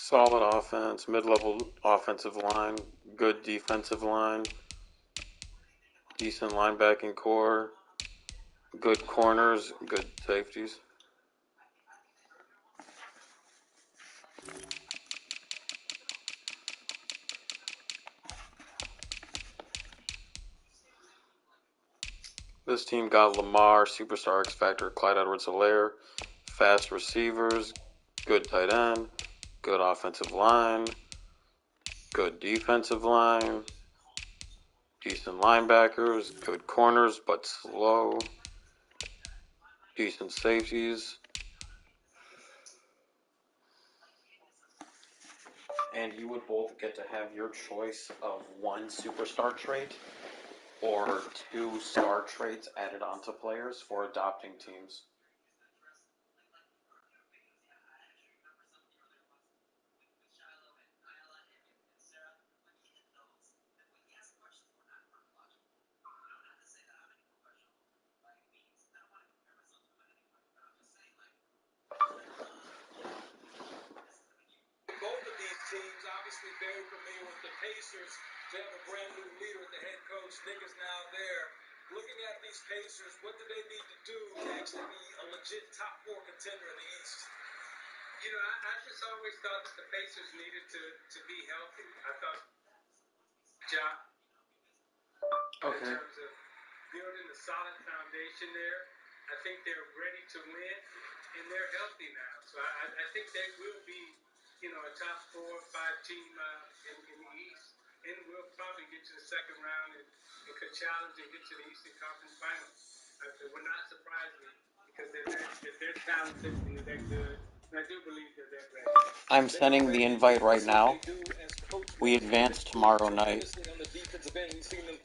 Solid offense, mid-level offensive line, good defensive line, decent linebacking core, good corners, good safeties. This team got Lamar, superstar X Factor, Clyde Edwards-Helaire, fast receivers, good tight end, good offensive line, good defensive line, decent linebackers, good corners but slow, decent safeties. And you would both get to have your choice of one superstar trait or 2 star traits added onto players for adopting teams. Both of these teams obviously very familiar with the Pacers. They have a brand new leader at the head coach. Nick is now there. Looking at these Pacers, what do they need to do to actually be a legit top 4 contender in the East? You know, I just always thought that the Pacers needed to be healthy. I thought in terms of building a solid foundation there. I think they're ready to win, and they're healthy now. So I think they will be, you know, a top 4 or 5 team in the East, and will probably get to the second round and could challenge and get to the Eastern Conference Finals. It would not surprise me because they're talented and they're good. And I do believe that they're ready. I'm sending the invite right now. We advance tomorrow night.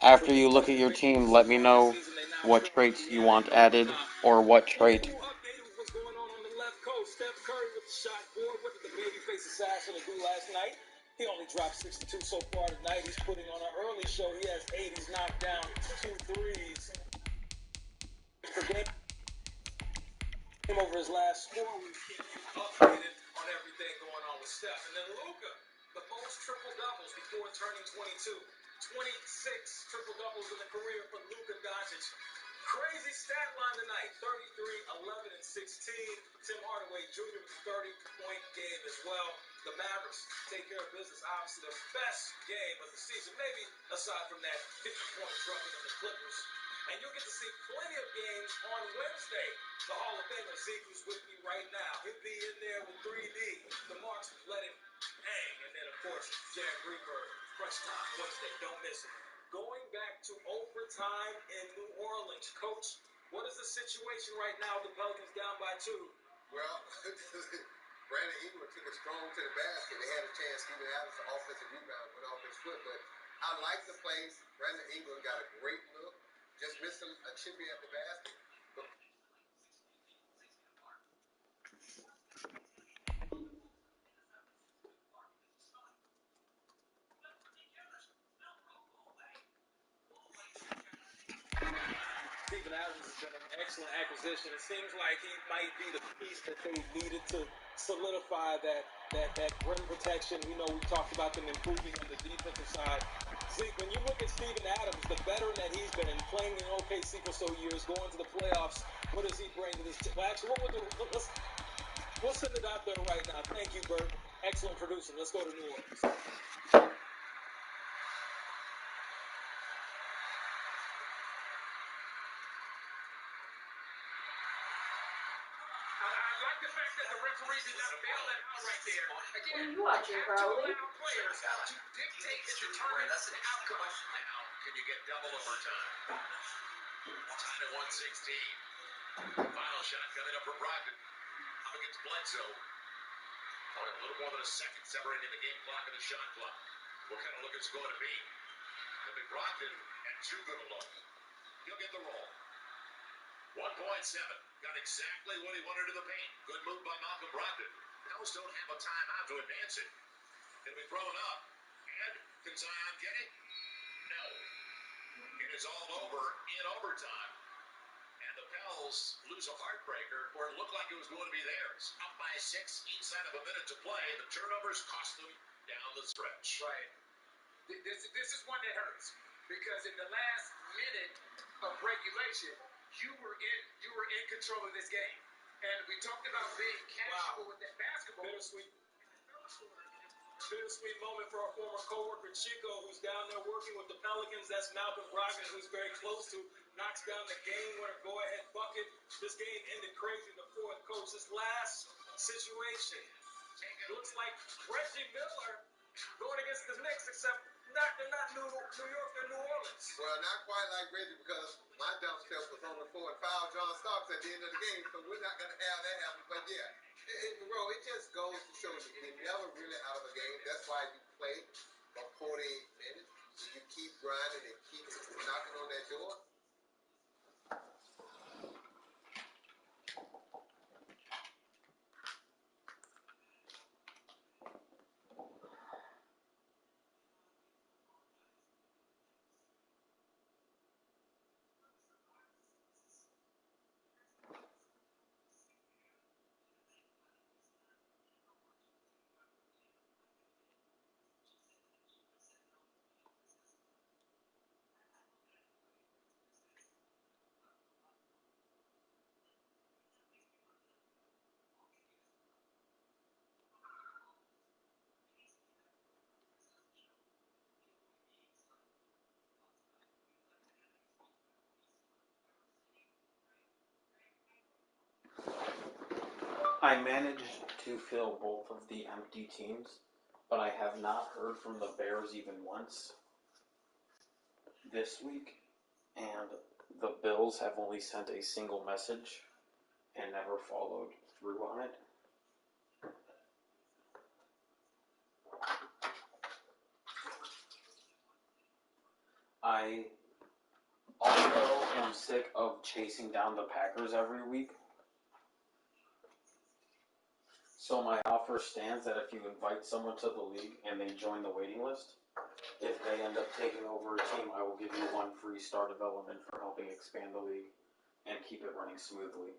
After you look at your team, let me know what traits you want added or what trait. Steph Curry with the shot board. What did the babyface assassin do last night? He only dropped 62 so far tonight. He's putting on an early show. He has 8. He's knocked down 2 threes per game. Over his last 4 weeks, updated on everything going on with Steph. And then Luka, the most triple-doubles before turning 22. 26 triple-doubles in the career for Luka Doncic. Crazy stat line tonight, 33, 11, and 16. Tim Hardaway Jr. with a 30-point game as well. The Mavericks take care of business, obviously the best game of the season, maybe aside from that 50-point trucking of the Clippers. And you'll get to see plenty of games on Wednesday. The Hall of Famer Zeke, who's with me right now, he'll be in there with 3D. The Marks let him hang. And then, of course, Jared Greenberg, Fresh Time Wednesday. Don't miss it. Going back to overtime in New Orleans. Coach, what is the situation right now? The Pelicans down by 2. Well, Brandon Ingram took a strong to the basket. They had a chance. Steven Adams, the offensive rebound, went off his foot. But I like the plays. Brandon Ingram got a great look. Just missed a chippy at the basket. But Steven Adams has been an excellent acquisition. It seems like he might be the piece that they needed to solidify that rim protection. We know we talked about them improving on the defensive side. Zeke, when you look at Steven Adams, the veteran that he's been and playing in OKC for so years, going to the playoffs, what does he bring to this team? Well, actually, we'll send it out there right now. Thank you, Bert. Excellent producing. Let's go to New Orleans. To dictate and determine the outcome. Now, can you get double overtime? Tied at 116. Final shot coming up for Brogdon. Up against Bledsoe. Oh, a little more than a second separating the game clock and the shot clock. What kind of look it's going to be? It'll be Brogdon and too good a look. He'll get the roll. 1.7. Got exactly what he wanted to the paint. Good move by Malcolm Brogdon. Pels don't have a timeout to advance it. It'll be thrown up. And can Zion get it? No. It is all over in overtime. And the Bells lose a heartbreaker where it looked like it was going to be theirs. Up by 6, inside of a minute to play. The turnovers cost them down the stretch. Right. This is one that hurts because in the last minute of regulation, you were in control of this game, and we talked about being casual with that basketball. Bittersweet moment for our former coworker Chico, who's down there working with the Pelicans. That's Malcolm Brogdon, who's very close to, knocks down the game-winner go-ahead bucket. This game ended crazy in the fourth. Coach, this last situation, it looks like Reggie Miller going against the Knicks, except they're not New York, they're New Orleans. Well, not quite like Reggie, because my dump step was on the floor and fouled John Starks at the end of the game, so we're not going to have that happen. But yeah, it just goes to show you, you're never really out of a game. That's why you play for 48 minutes. You keep grinding and keep knocking on that door. I managed to fill both of the empty teams, but I have not heard from the Bears even once this week, and the Bills have only sent a single message and never followed through on it. I also am sick of chasing down the Packers every week. So my offer stands that if you invite someone to the league and they join the waiting list, if they end up taking over a team, I will give you one free star development for helping expand the league and keep it running smoothly.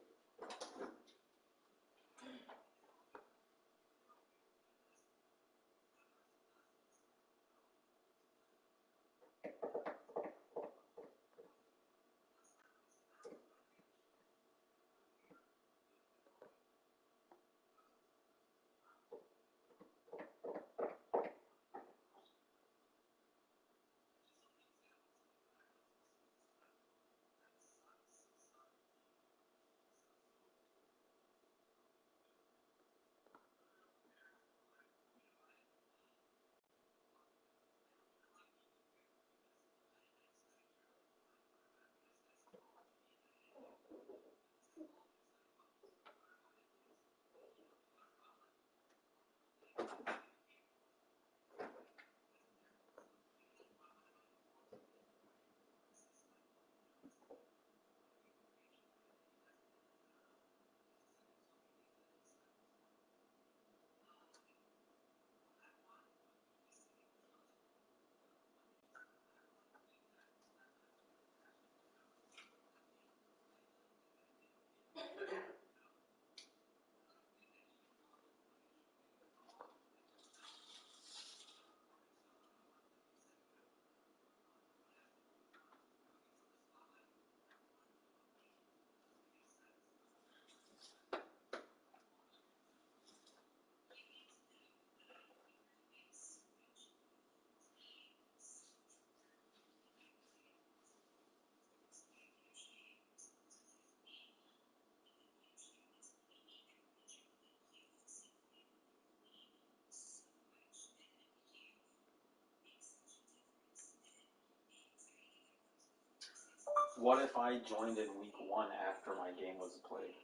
What if I joined in week 1 after my game was played?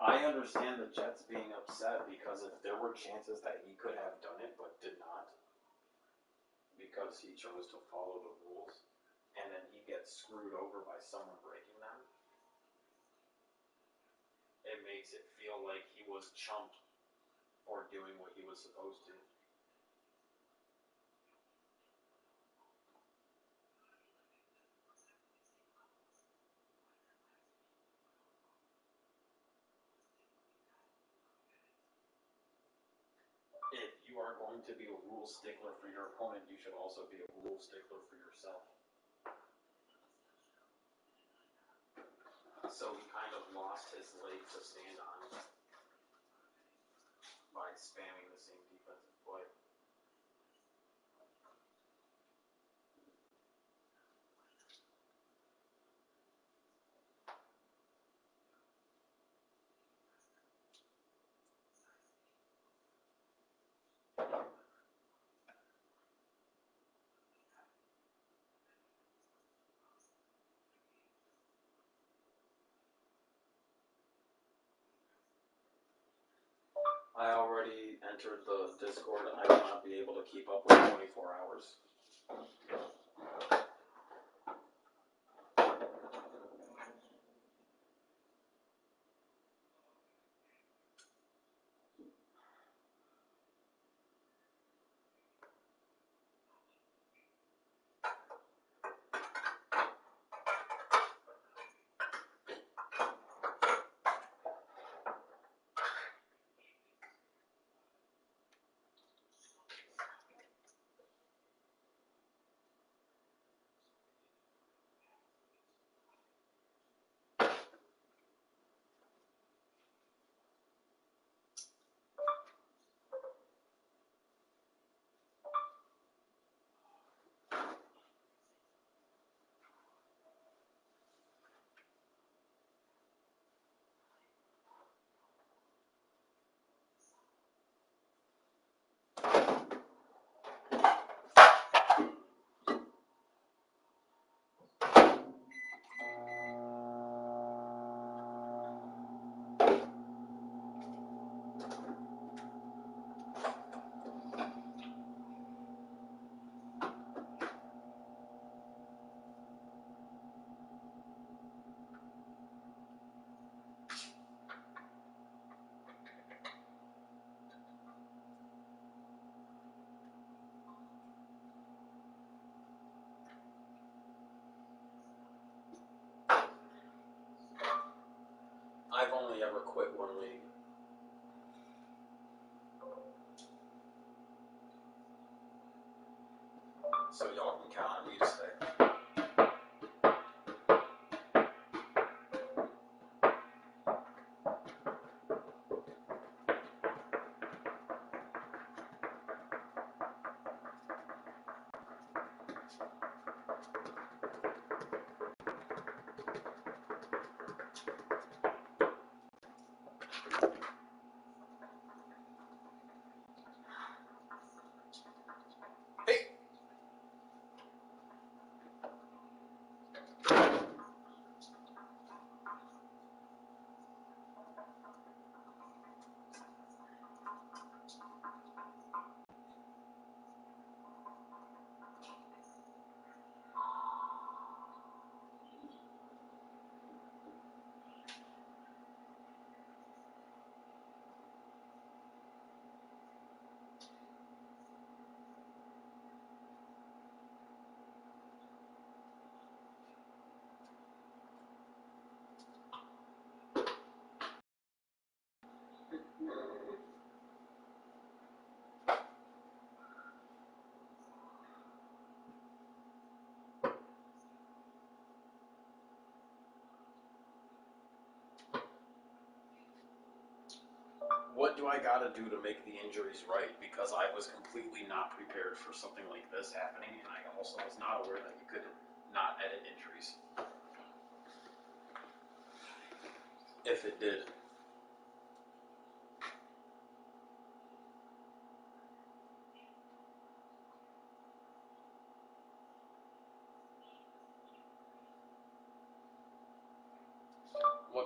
I understand the Jets being upset because if there were chances that he could have done it but did not, because he chose to follow the rules, and then he gets screwed over by someone breaking them, it makes it feel like he was chumped for doing what he was supposed to. If you are going to be a rule stickler for your opponent, you should also be a rule stickler for yourself. So he kind of lost his leg to stand on by spamming the same defensive play. I already entered the Discord. I will not be able to keep up with 24 hours. I've only ever quit one league. So y'all can count on me to stay. What do I gotta do to make the injuries right? Because I was completely not prepared for something like this happening, and I also was not aware that you could not edit injuries. If it did.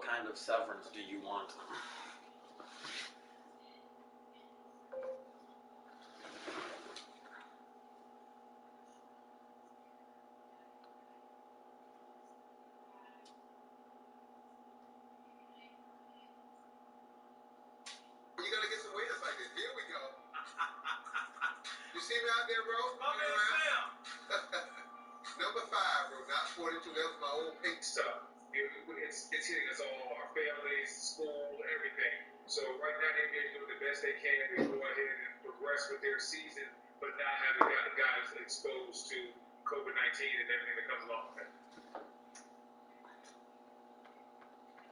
kind of severance do you want? You gotta get some waiters like this. Here we go. You see me out there, bro? Number 5, bro. Not 42. That was my old pink stuff. It's hitting us all, our families, school, everything. So right now, the NBA is doing the best they can to go ahead and progress with their season, but not having gotten guys exposed to COVID-19 and everything that comes along with it.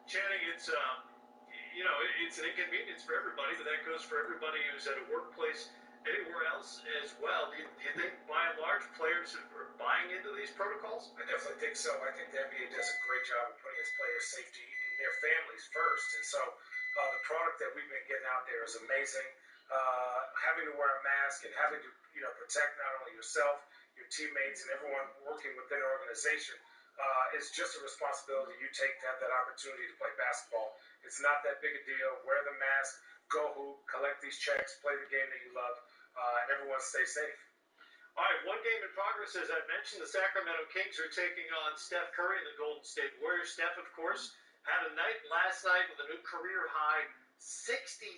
Channing, it's it's an inconvenience for everybody, but that goes for everybody who's at a workplace anywhere else as well. Do you think, by and large, players are buying into these protocols? I definitely think so. I think the NBA does a great job of putting its players' safety and their families first. And so the product that we've been getting out there is amazing. Having to wear a mask and having to protect not only yourself, your teammates, and everyone working within an organization is just a responsibility you take to have that opportunity to play basketball. It's not that big a deal. Wear the mask, go hoop, collect these checks, play the game that you love, and everyone stay safe. All right, one game in progress, as I mentioned. The Sacramento Kings are taking on Steph Curry and the Golden State Warriors. Steph, of course, had a night last night with a new career high 62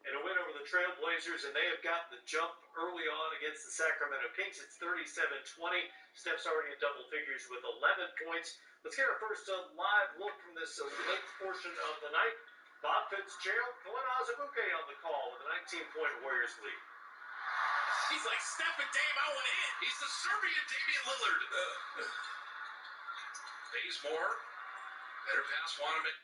in a win over the Trail Blazers, and they have got the jump early on against the Sacramento Kings. It's 37-20. Steph's already in double figures with 11 points. Let's get our first live look from this late portion of the night. Bob Fitzgerald, Glenn Azubuike on the call with a 19-point Warriors lead. He's like, Steph and Dame, I want in. He's the Serbian Damian Lillard. Bazemore, better pass, Wanamaker.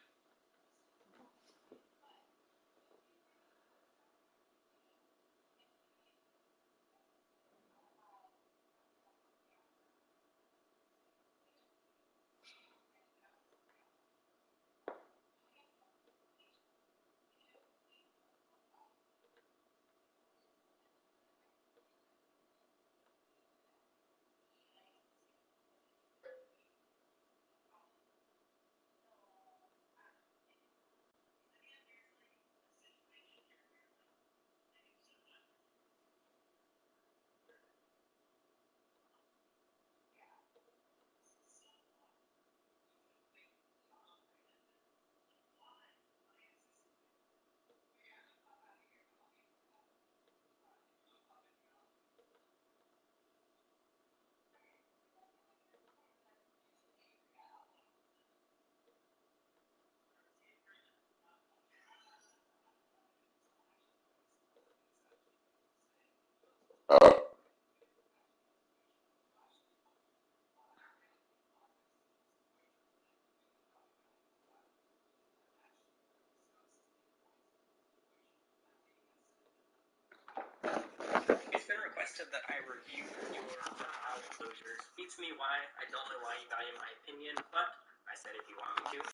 It's been requested that I review your disclosures. Beats me why. I don't know why you value my opinion, but I said if you want me to.